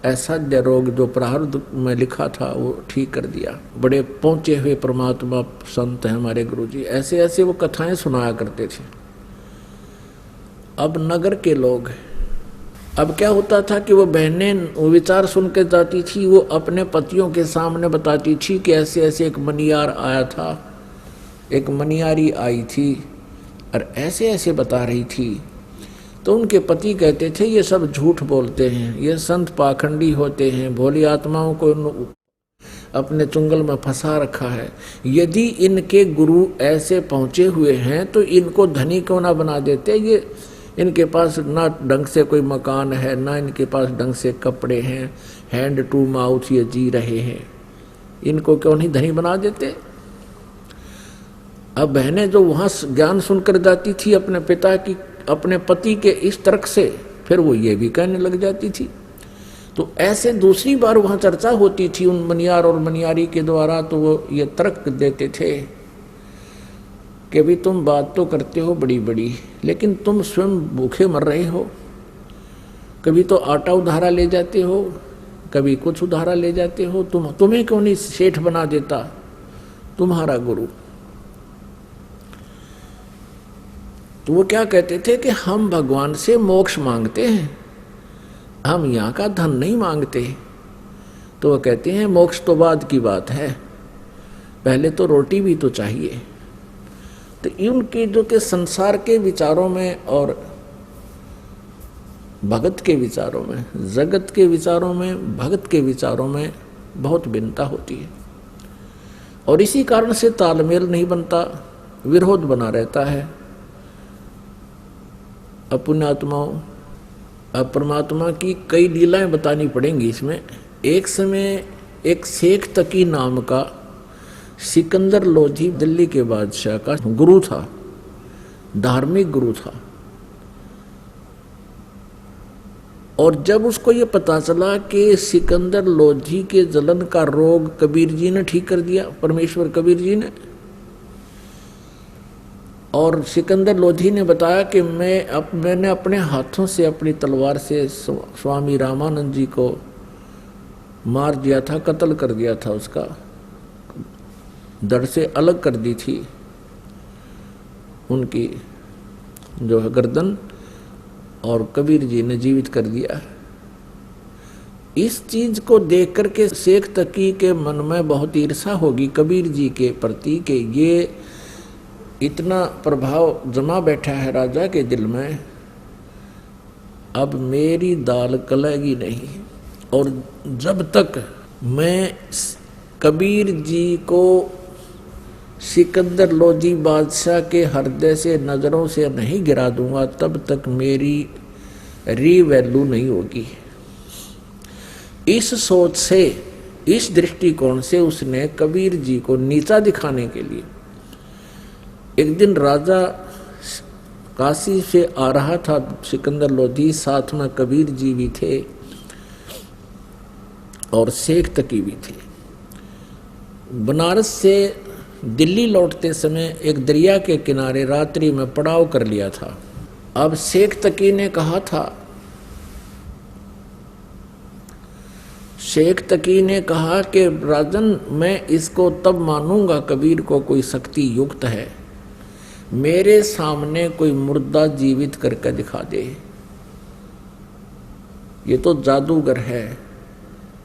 असाध्य रोग जो प्रारब्ध में लिखा था वो ठीक कर दिया। बड़े पहुंचे हुए परमात्मा संत हैं हमारे गुरु जी, ऐसे ऐसे वो कथाएं सुनाया करते थे। अब नगर के लोग, अब क्या होता था कि वो बहनें वो विचार सुन के जाती थी, वो अपने पतियों के सामने बताती थी कि ऐसे ऐसे एक मनियार आया था, एक मनियारी आई थी और ऐसे ऐसे बता रही थी। तो उनके पति कहते थे ये सब झूठ बोलते हैं, ये संत पाखंडी होते हैं, भोली आत्माओं को अपने चुंगल में फंसा रखा है। यदि इनके गुरु ऐसे पहुंचे हुए हैं तो इनको धनी क्यों ना बना देते। ये इनके पास ना ढंग से कोई मकान है, ना इनके पास ढंग से कपड़े हैं, हैंड टू माउथ ये जी रहे हैं, इनको क्यों नहीं धनी बना देते। अब बहनें जो वहाँ ज्ञान सुनकर जाती थी अपने पिता की, अपने पति के इस तर्क से, फिर वो ये भी कहने लग जाती थी। तो ऐसे दूसरी बार वहाँ चर्चा होती थी उन मनियार और मनियारी के द्वारा, तो वो ये तर्क देते थे कि भी तुम बात तो करते हो बड़ी बड़ी, लेकिन तुम स्वयं भूखे मर रहे हो। कभी तो आटा उधारा ले जाते हो, कभी कुछ उधारा ले जाते हो, तुम्हें क्यों नहीं सेठ बना देता तुम्हारा गुरु। तो वो क्या कहते थे कि हम भगवान से मोक्ष मांगते हैं, हम यहाँ का धन नहीं मांगते। तो वो कहते हैं मोक्ष तो बाद की बात है, पहले तो रोटी भी तो चाहिए। तो इनके जो के संसार के विचारों में और भगत के विचारों में, जगत के विचारों में, भगत के विचारों में बहुत भिन्नता होती है, और इसी कारण से तालमेल नहीं बनता, विरोध बना रहता है। पुण्यात्माओं, अब परमात्मा की कई लीलाएं बतानी पड़ेंगी इसमें। एक समय एक शेख तकी नाम का सिकंदर लोधी दिल्ली के बादशाह का गुरु था, धार्मिक गुरु था। और जब उसको ये पता चला कि सिकंदर लोधी के जलन का रोग कबीर जी ने ठीक कर दिया, परमेश्वर कबीर जी ने, और सिकंदर लोधी ने बताया कि मैंने अपने हाथों से अपनी तलवार से स्वामी रामानंद जी को मार दिया था, कत्ल कर दिया था, उसका धड़ से अलग कर दी थी उनकी जो है गर्दन, और कबीर जी ने जीवित कर दिया। इस चीज को देख करके शेख तकी के मन में बहुत ईर्ष्या होगी कबीर जी के प्रति कि ये इतना प्रभाव जमा बैठा है राजा के दिल में, अब मेरी दाल गलेगी नहीं। और जब तक मैं कबीर जी को सिकंदर लोधी बादशाह के हृदय से नजरों से नहीं गिरा दूंगा, तब तक मेरी रीवैल्यू नहीं होगी। इस सोच से, इस दृष्टिकोण से उसने कबीर जी को नीचा दिखाने के लिए, एक दिन राजा काशी से आ रहा था सिकंदर लोधी, साथ में कबीर जी भी थे और शेख तकी भी थे। बनारस से दिल्ली लौटते समय एक दरिया के किनारे रात्रि में पड़ाव कर लिया था। अब शेख तकी ने कहा था, शेख तकी ने कहा कि राजन, मैं इसको तब मानूंगा कबीर को कोई शक्ति युक्त है, मेरे सामने कोई मुर्दा जीवित करके दिखा दे। ये तो जादूगर है।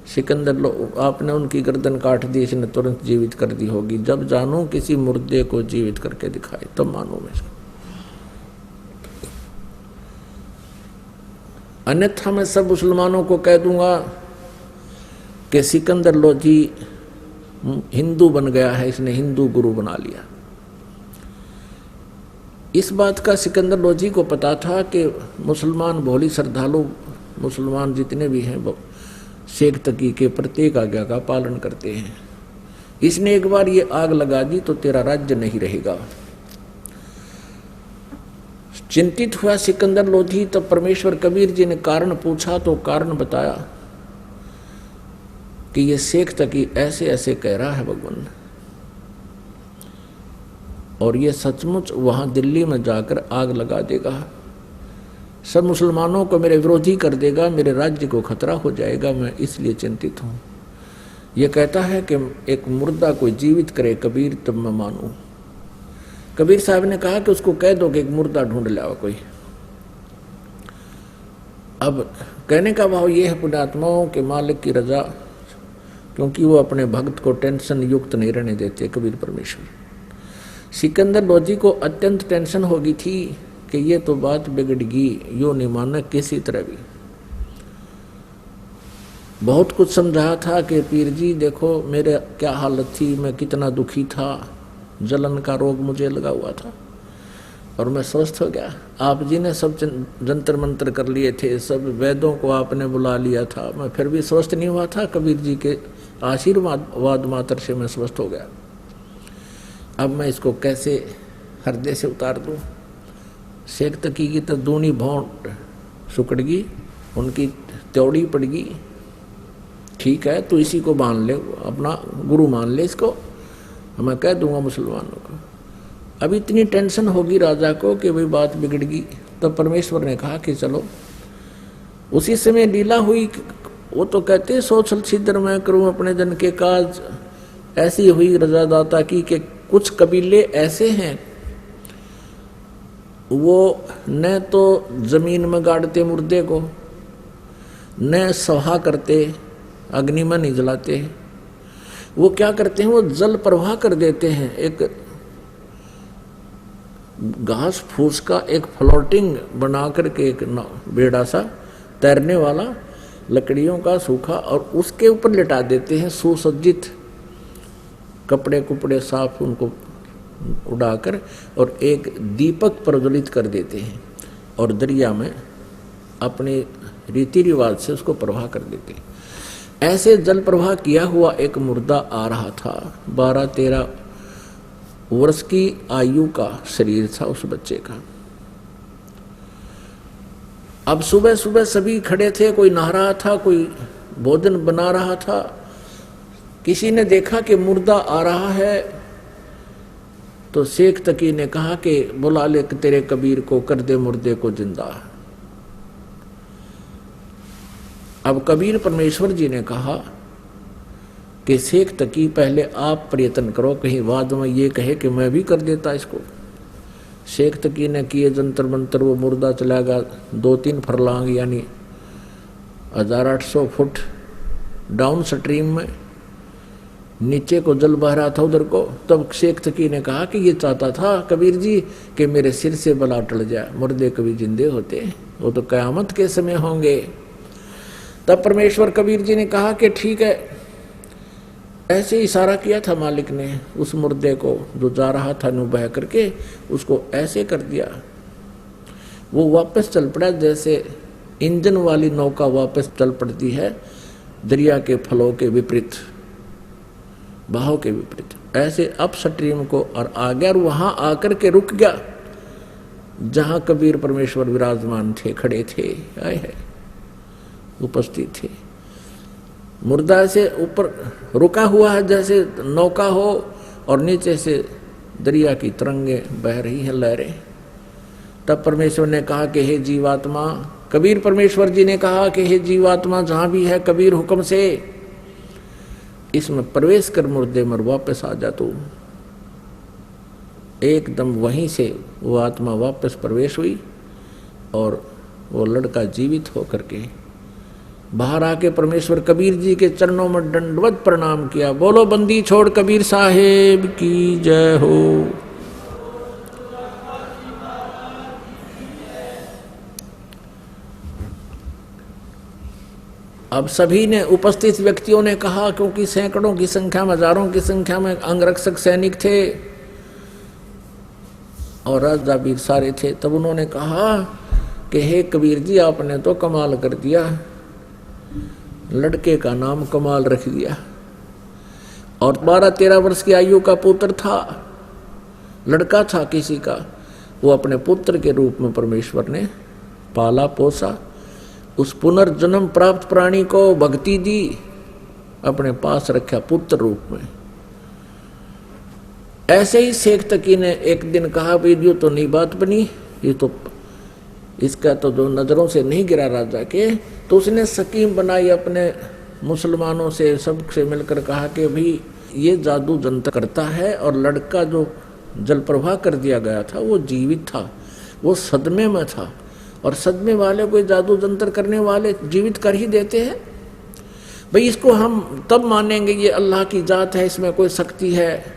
सिकंदर आपने उनकी गर्दन काट दी, इसने तुरंत जीवित कर दी होगी। जब जानूं किसी मुर्दे को जीवित करके दिखाए तब मानूं मैं इसको, अन्यथा मैं सब मुसलमानों को कह दूंगा कि सिकंदर लोधी हिंदू बन गया है, इसने हिंदू गुरु बना लिया। इस बात का सिकंदर लोधी को पता था कि मुसलमान भोली श्रद्धालु मुसलमान जितने भी हैं शेख तकी के प्रत्येक आज्ञा का पालन करते हैं। इसने एक बार ये आग लगा दी तो तेरा राज्य नहीं रहेगा। चिंतित हुआ सिकंदर लोधी। तब परमेश्वर कबीर जी ने कारण पूछा तो कारण बताया कि ये शेख तकी ऐसे ऐसे कह रहा है भगवान, और ये सचमुच वहां दिल्ली में जाकर आग लगा देगा, सब मुसलमानों को मेरे विरोधी कर देगा, मेरे राज्य को खतरा हो जाएगा, मैं इसलिए चिंतित हूं। ये कहता है कि एक मुर्दा कोई जीवित करे कबीर तब मैं मानूं। कबीर साहब ने कहा कि उसको कह दो कि एक मुर्दा ढूंढ लाओ कोई। अब कहने का भाव ये है पुण्यात्माओं के मालिक की रजा, क्योंकि वो अपने भक्त को टेंशन युक्त नहीं रहने देते कबीर परमेश्वर। सिकंदर लोधी को अत्यंत टेंशन होगी थी कि ये तो बात बिगड़गी, यो नहीं माना किसी तरह भी। बहुत कुछ समझाया था कि पीर जी देखो मेरे क्या हालत थी, मैं कितना दुखी था, जलन का रोग मुझे लगा हुआ था और मैं स्वस्थ हो गया। आप जी ने सब जंतर मंत्र कर लिए थे, सब वैद्यों को आपने बुला लिया था, मैं फिर भी स्वस्थ नहीं हुआ था। कबीर जी के आशीर्वाद मात्र से मैं स्वस्थ हो गया। अब मैं इसको कैसे हृदय से उतार दूं। शेख तकी की तो दूनी भौंट सुकड़गी, उनकी त्योड़ी पड़गी। ठीक है, तो इसी को मान ले, अपना गुरु मान ले इसको, मैं कह दूंगा मुसलमानों को। अब इतनी टेंशन होगी राजा को कि भाई बात बिगड़गी। तब परमेश्वर ने कहा कि चलो। उसी समय लीला हुई। वो तो कहते सोचल छिद्र मैं करूं अपने जन के काज, ऐसी हुई रजादाता की कि कुछ कबीले ऐसे हैं वो न तो जमीन में गाड़ते मुर्दे को, न सहा करते, अग्नि में नहीं जलाते। वो क्या करते हैं, वो जल प्रवाह कर देते हैं। एक घास फूस का एक फ्लोटिंग बना करके एक बेड़ा सा तैरने वाला लकड़ियों का सूखा, और उसके ऊपर लिटा देते हैं सुसज्जित कपड़े कुपड़े साफ उनको उड़ाकर, और एक दीपक प्रज्वलित कर देते हैं और दरिया में अपने रीति रिवाज से उसको प्रवाह कर देते हैं। ऐसे जल प्रवाह किया हुआ एक मुर्दा आ रहा था। 12-13 वर्ष की आयु का शरीर था उस बच्चे का। अब सुबह सुबह सभी खड़े थे, कोई नहा रहा था, कोई भोजन बना रहा था। किसी ने देखा कि मुर्दा आ रहा है, तो शेख तकी ने कहा कि बुला ले तेरे कबीर को, कर दे मुर्दे को जिंदा। अब कबीर परमेश्वर जी ने कहा कि शेख तकी पहले आप प्रयत्न करो, कहीं बाद में ये कहे कि मैं भी कर देता इसको। शेख तकी ने किए जंतर मंतर, वो मुर्दा चला गया 2-3 फरलांग यानी 1800 फुट डाउन स्ट्रीम में, नीचे को जल बह रहा था उधर को। तब शेख तकी ने कहा कि ये चाहता था कबीर जी कि मेरे सिर से बला टल जाए, मुर्दे कभी जिंदे होते, वो तो कयामत के समय होंगे। तब परमेश्वर कबीर जी ने कहा कि ठीक है। ऐसे इशारा किया था मालिक ने उस मुर्दे को जो जा रहा था, नु बह करके उसको ऐसे कर दिया, वो वापस चल पड़ा जैसे इंजन वाली नौका वापस चल पड़ती है दरिया के फलों के विपरीत, बहाव के विपरीत। ऐसे अप स्ट्रीम को और आ गया और वहां आकर के रुक गया जहां कबीर परमेश्वर विराजमान थे, खड़े थे, आए है उपस्थित थे। मुर्दा से ऊपर रुका हुआ है जैसे नौका हो और नीचे से दरिया की तरंगे बह रही हैं, लहरें। तब परमेश्वर ने कहा कि हे जीवात्मा, कबीर परमेश्वर जी ने कहा कि हे जीवात्मा जहां भी है कबीर हुक्म से इसमें प्रवेश कर मुर्दे मर वापस आ जा तू। एकदम वहीं से वो आत्मा वापस प्रवेश हुई और वो लड़का जीवित होकर के बाहर आके परमेश्वर कबीर जी के चरणों में दंडवत प्रणाम किया। बोलो बंदी छोड़ कबीर साहेब की जय हो। अब सभी ने, उपस्थित व्यक्तियों ने कहा, क्योंकि सैकड़ों की संख्या में, हजारों की संख्या में अंगरक्षक सैनिक थे और राजा भी सारे थे, तब उन्होंने कहा कि हे कबीर जी आपने तो कमाल कर दिया, लड़के का नाम कमाल रख दिया। और 12-13 वर्ष की आयु का पुत्र था, लड़का था किसी का, वो अपने पुत्र के रूप में परमेश्वर ने पाला पोसा। उस पुनर्जन्म प्राप्त प्राणी को भक्ति दी, अपने पास रखा पुत्र रूप में। ऐसे ही शेख तकी ने एक दिन कहा वीडियो तो नहीं बात बनी, ये तो इसका तो जो नजरों से नहीं गिरा राजा के, तो उसने स्कीम बनाई अपने मुसलमानों से सबसे मिलकर, कहा कि भाई ये जादू जंतर करता है और लड़का जो जल प्रवाह कर दिया गया था वो जीवित था, वो सदमे में था और सदमे वाले कोई जादू जंतर करने वाले जीवित कर ही देते हैं। भाई इसको हम तब मानेंगे ये अल्लाह की जात है, इसमें कोई शक्ति है।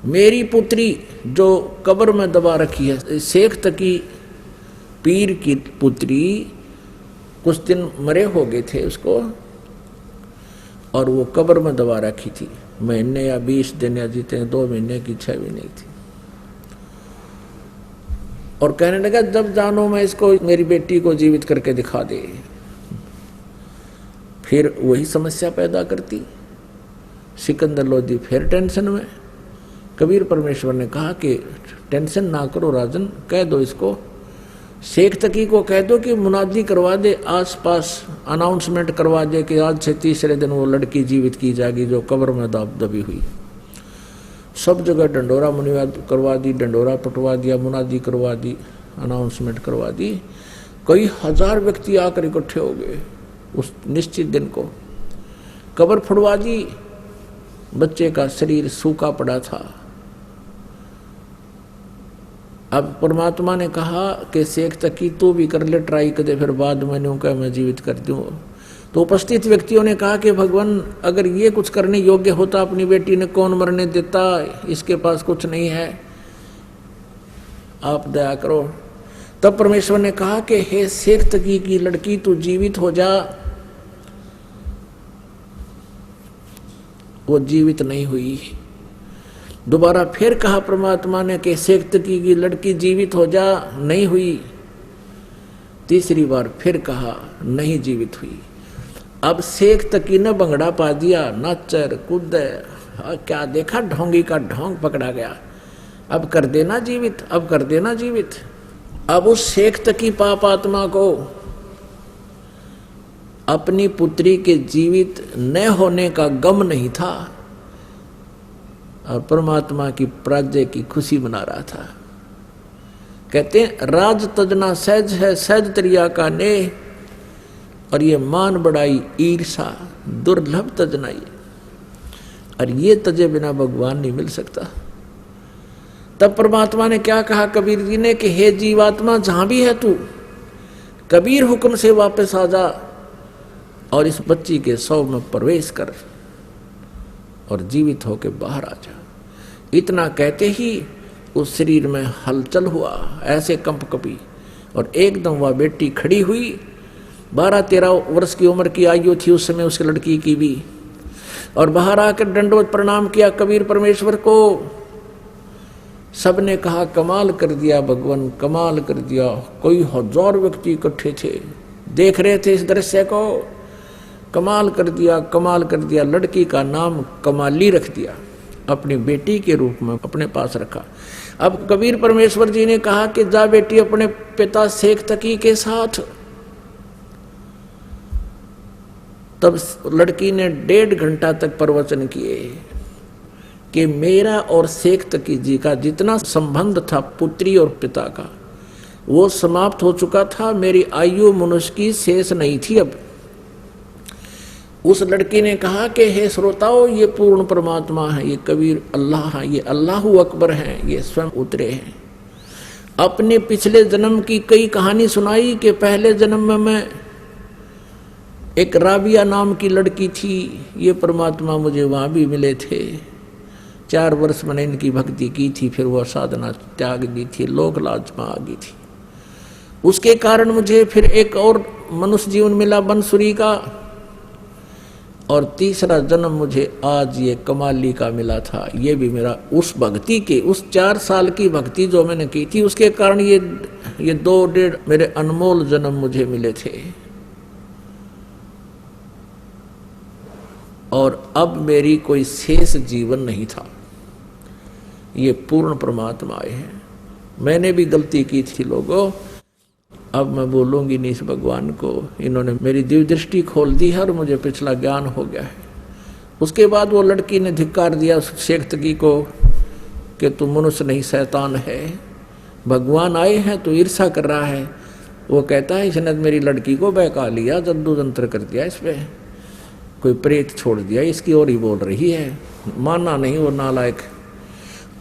मेरी पुत्री जो कब्र में दबा रखी है, शेख तकी पीर की पुत्री, कुछ दिन मरे हो गए थे उसको और वो कब्र में दबा रखी थी, महीने या 20 दिन या जीते 2 महीने की 6 भी नहीं थी। और कहने लगा जब जानो मैं इसको, मेरी बेटी को जीवित करके दिखा दे। फिर वही समस्या पैदा करती। सिकंदर लोधी फिर टेंशन में। कबीर परमेश्वर ने कहा कि टेंशन ना करो राजन, कह दो इसको, शेख तकी को कह दो कि मुनादी करवा दे, आसपास अनाउंसमेंट करवा दे कि आज से तीसरे दिन वो लड़की जीवित की जाएगी जो कब्र में दबी हुई। सब जगह डंडोरा मुनिवाद करवा दी, डंडोरा पटवा दिया, मुनादी करवा दी, अनाउंसमेंट करवा दी। कई हजार व्यक्ति आकर इकट्ठे हो गए उस निश्चित दिन को। कब्र फुड़वा दी, बच्चे का शरीर सूखा पड़ा था। अब परमात्मा ने कहा कि शेख तकी तू भी कर ले ट्राई कर दे, फिर बाद में क्या मैं जीवित कर दूं। तो उपस्थित व्यक्तियों ने कहा कि भगवान अगर ये कुछ करने योग्य होता अपनी बेटी ने कौन मरने देता, इसके पास कुछ नहीं है, आप दया करो। तब परमेश्वर ने कहा कि हे शेख तकी की लड़की तू जीवित हो जा। वो जीवित नहीं हुई। दोबारा फिर कहा परमात्मा ने कि शेख तकी की लड़की जीवित हो जा, नहीं हुई। तीसरी बार फिर कहा, नहीं जीवित हुई। अब शेख तकी ने बंगड़ा पा दिया, नाचर कूद, क्या देखा, ढोंगी का ढोंग पकड़ा गया। अब कर देना जीवित, अब कर देना जीवित। अब उस शेख तकी पाप आत्मा को अपनी पुत्री के जीवित न होने का गम नहीं था और परमात्मा की पराजय की खुशी मना रहा था। कहते हैं राज तजना सहज है, सहज त्रिया का नेह, और ये मान बढ़ाई ईर्षा दुर्लभ तजना ये, और ये तजे बिना भगवान नहीं मिल सकता। तब परमात्मा ने क्या कहा कबीर जी ने कि हे जीवात्मा, जहां भी है तू, कबीर हुक्म से वापस आ जा और इस बच्ची के शव में प्रवेश कर और जीवित होकर बाहर आ जा। इतना कहते ही उस शरीर में हलचल हुआ, ऐसे कंप कपी, और एकदम वह बेटी खड़ी हुई। 12-13 वर्ष की उम्र की आयु थी उस समय उस लड़की की भी, और बाहर आकर दंडवत प्रणाम किया कबीर परमेश्वर को। सबने कहा कमाल कर दिया भगवान, कमाल कर दिया। कोई 1000 व्यक्ति इकट्ठे थे, देख रहे थे इस दृश्य को। कमाल कर दिया, कमाल कर दिया। लड़की का नाम कमाली रख दिया, अपनी बेटी के रूप में अपने पास रखा। अब कबीर परमेश्वर जी ने कहा कि जा बेटी अपने पिता शेख तकी के साथ। तब लड़की ने 1.5 घंटा तक प्रवचन किए कि मेरा और शेख तकी जी का जितना संबंध था पुत्री और पिता का, वो समाप्त हो चुका था। मेरी आयु मनुष्य की शेष नहीं थी। अब उस लड़की ने कहा कि हे श्रोताओं, ये पूर्ण परमात्मा है, ये कबीर अल्लाह है, ये अल्लाहु अकबर हैं, ये स्वयं उतरे हैं। अपने पिछले जन्म की कई कहानी सुनाई कि पहले जन्म में मैं एक राबिया नाम की लड़की थी, ये परमात्मा मुझे वहाँ भी मिले थे। 4 वर्ष मैंने इनकी भक्ति की थी, फिर वह साधना त्याग दी थी, लोक लाज में आ गई थी। उसके कारण मुझे फिर एक और मनुष्य जीवन मिला बंसुरी का, और तीसरा जन्म मुझे आज ये कमाली का मिला था। ये भी मेरा उस भक्ति के, उस 4 साल की भक्ति जो मैंने की थी, उसके कारण ये 2-1.5 मेरे अनमोल जन्म मुझे मिले थे। और अब मेरी कोई शेष जीवन नहीं था। ये पूर्ण परमात्मा आए हैं। मैंने भी गलती की थी लोगों, अब मैं बोलूंगी नहीं इस भगवान को। इन्होंने मेरी दिव्य दृष्टि खोल दी है और मुझे पिछला ज्ञान हो गया है। उसके बाद वो लड़की ने धिक्कार दिया शेख तकी को कि तू मनुष्य नहीं शैतान है, भगवान आए हैं तो ईर्षा कर रहा है। वो कहता है इसने मेरी लड़की को बहका लिया, जद्दू जंत्र कर दिया, इस पे कोई प्रेत छोड़ दिया, इसकी ओर ही बोल रही है। माना नहीं वो नालायक।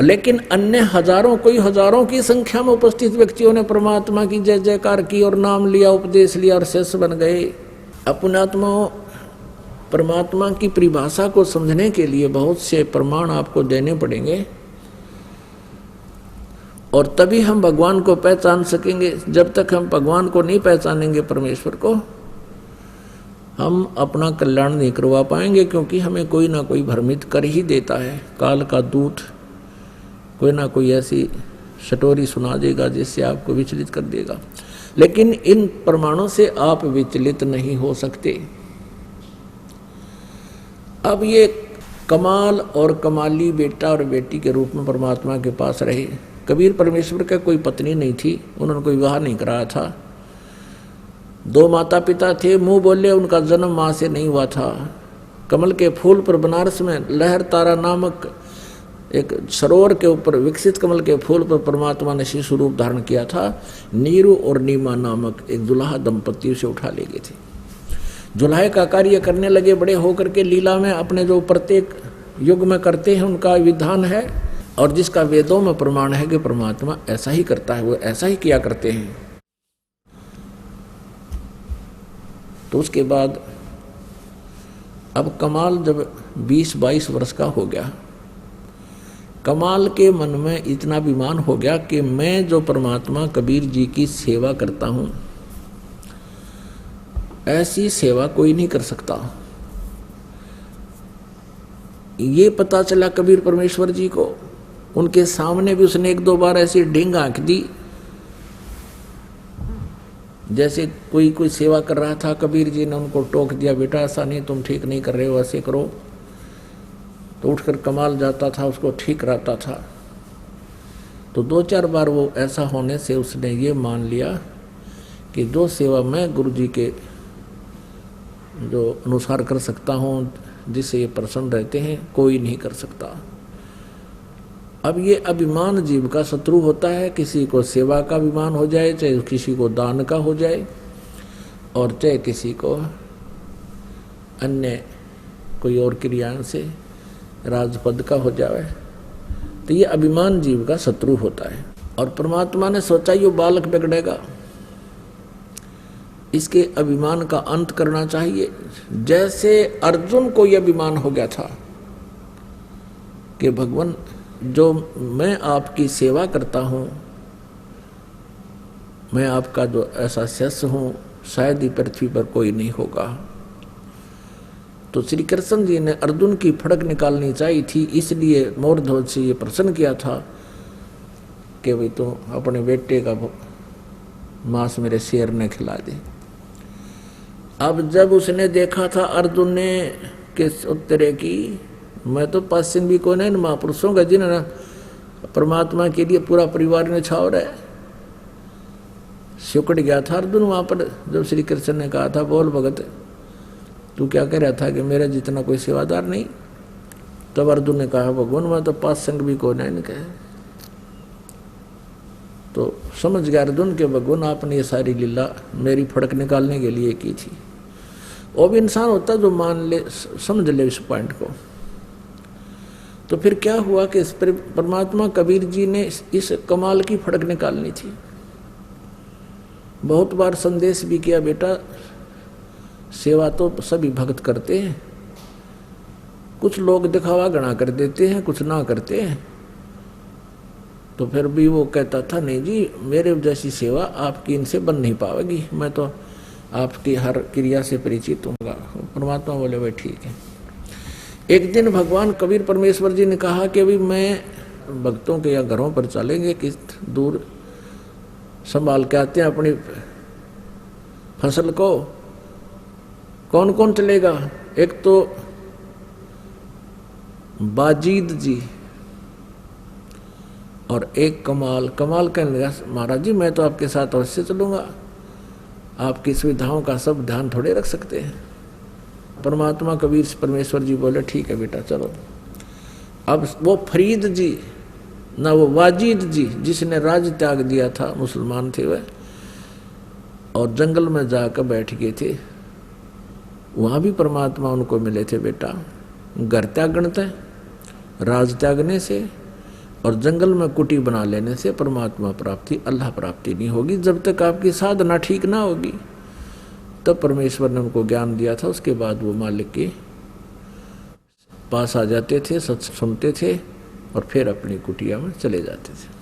लेकिन अन्य हजारों, कोई हजारों की संख्या में उपस्थित व्यक्तियों ने परमात्मा की जय जयकार की और नाम लिया, उपदेश लिया और शिष्य बन गए। अपनात्मा परमात्मा की परिभाषा को समझने के लिए बहुत से प्रमाण आपको देने पड़ेंगे, और तभी हम भगवान को पहचान सकेंगे। जब तक हम भगवान को नहीं पहचानेंगे, परमेश्वर को, हम अपना कल्याण नहीं करवा पाएंगे, क्योंकि हमें कोई ना कोई भ्रमित कर ही देता है। काल का दूत कोई ना कोई ऐसी स्टोरी सुना देगा जिससे आपको विचलित कर देगा। लेकिन इन प्रमाणों से आप विचलित नहीं हो सकते। अब ये कमाल और कमाली बेटा और बेटी के रूप में परमात्मा के पास रहे। कबीर परमेश्वर का कोई पत्नी नहीं थी, उन्होंने कोई विवाह नहीं कराया था। 2 माता पिता थे, मुंह बोले उनका जन्म माँ से नहीं हुआ था। कमल के फूल पर बनारस में लहर तारा नामक एक सरोवर के ऊपर विकसित कमल के फूल पर परमात्मा ने शिशु रूप धारण किया था। नीरू और नीमा नामक एक दुल्हा दंपति उसे उठा ले गए थे। जुल्हे का कार्य करने लगे, बड़े होकर के लीला में अपने जो प्रत्येक युग में करते हैं उनका विधान है, और जिसका वेदों में प्रमाण है कि परमात्मा ऐसा ही करता है, वो ऐसा ही किया करते हैं। तो उसके बाद अब कमाल जब 20-22 वर्ष का हो गया, कमाल के मन में इतना अभिमान हो गया कि मैं जो परमात्मा कबीर जी की सेवा करता हूं, ऐसी सेवा कोई नहीं कर सकता। ये पता चला कबीर परमेश्वर जी को। उनके सामने भी उसने 1-2 बार ऐसी ढींग आंख दी जैसे कोई सेवा कर रहा था, कबीर जी ने उनको टोक दिया, बेटा ऐसा नहीं, तुम ठीक नहीं कर रहे हो, ऐसे करो, तो उठकर कमाल जाता था, उसको ठीक रहता था। तो 2-4 बार वो ऐसा होने से उसने ये मान लिया कि जो सेवा मैं गुरु जी के जो अनुसार कर सकता हूँ, जिससे ये प्रसन्न रहते हैं, कोई नहीं कर सकता। अब ये अभिमान जीव का शत्रु होता है, किसी को सेवा का अभिमान हो जाए, चाहे किसी को दान का हो जाए, और चाहे किसी को अन्य कोई और क्रियाओं से राजपद का हो जाए, तो ये अभिमान जीव का शत्रु होता है। और परमात्मा ने सोचा ये बालक बिगड़ेगा, इसके अभिमान का अंत करना चाहिए। जैसे अर्जुन को यह अभिमान हो गया था कि भगवान, जो मैं आपकी सेवा करता हूँ, मैं आपका जो ऐसा शिष्य हूँ, शायद ही पृथ्वी पर कोई नहीं होगा। तो श्री कृष्ण जी ने अर्जुन की फड़क निकालनी चाहिए थी, इसलिए मोरध्वज से ये प्रश्न किया था कि भाई तो अपने बेटे का मांस मेरे शेर ने खिला दे। अब जब उसने देखा था अर्जुन ने किस उत्तरे की, मैं तो पश्चिम भी कोई नहीं, महापुरुषों का जिन्होंने परमात्मा के लिए पूरा परिवार ने छाव रहे, सिकुड़ गया था अर्जुन वहां पर। जब श्री कृष्ण ने कहा था, बोल भगत तू क्या कह रहा था कि मेरे जितना कोई सेवादार नहीं, तब अर्जुन ने कहा, भगवान मैं तो पास संग भी कोई नहीं कहे। तो समझ गया अर्जुन के भगवान आपने ये सारी लीला मेरी फड़क निकालने के लिए की थी। वो भी इंसान होता जो मान ले, समझ ले इस पॉइंट को। तो फिर क्या हुआ कि इस परमात्मा कबीर जी ने इस कमाल की फड़क निकालनी थी। बहुत बार संदेश भी किया, बेटा सेवा तो सभी भक्त करते हैं, कुछ लोग दिखावा गणा कर देते हैं, कुछ ना करते हैं। तो फिर भी वो कहता था, नहीं जी मेरे जैसी सेवा आपकी इनसे बन नहीं पाएगी, मैं तो आपकी हर क्रिया से परिचित हूँगा। परमात्मा बोले भाई ठीक है। एक दिन भगवान कबीर परमेश्वर जी ने कहा कि अभी मैं भक्तों के या घरों पर चलेंगे, किस दूर संभाल के आते हैं अपनी फसल को। कौन कौन चलेगा? एक तो बाजीद जी और एक कमाल। कमाल कहने लगा, महाराज जी मैं तो आपके साथ अवश्य चलूंगा, आपकी सुविधाओं का सब ध्यान थोड़े रख सकते हैं। परमात्मा कबीर परमेश्वर जी बोले ठीक है बेटा चलो। अब वो फरीद जी ना वो वाजिद जी जिसने राज त्याग दिया था, मुसलमान थे वह, और जंगल में जाकर बैठ गए थे। वहाँ भी परमात्मा उनको मिले थे, बेटा घर त्यागते राज त्यागने से और जंगल में कुटी बना लेने से परमात्मा प्राप्ति, अल्लाह प्राप्ति नहीं होगी जब तक आपकी साधना ठीक ना होगी। तब परमेश्वर ने उनको ज्ञान दिया था। उसके बाद वो मालिक के पास आ जाते थे, सच सुनते थे और फिर अपनी कुटिया में चले जाते थे।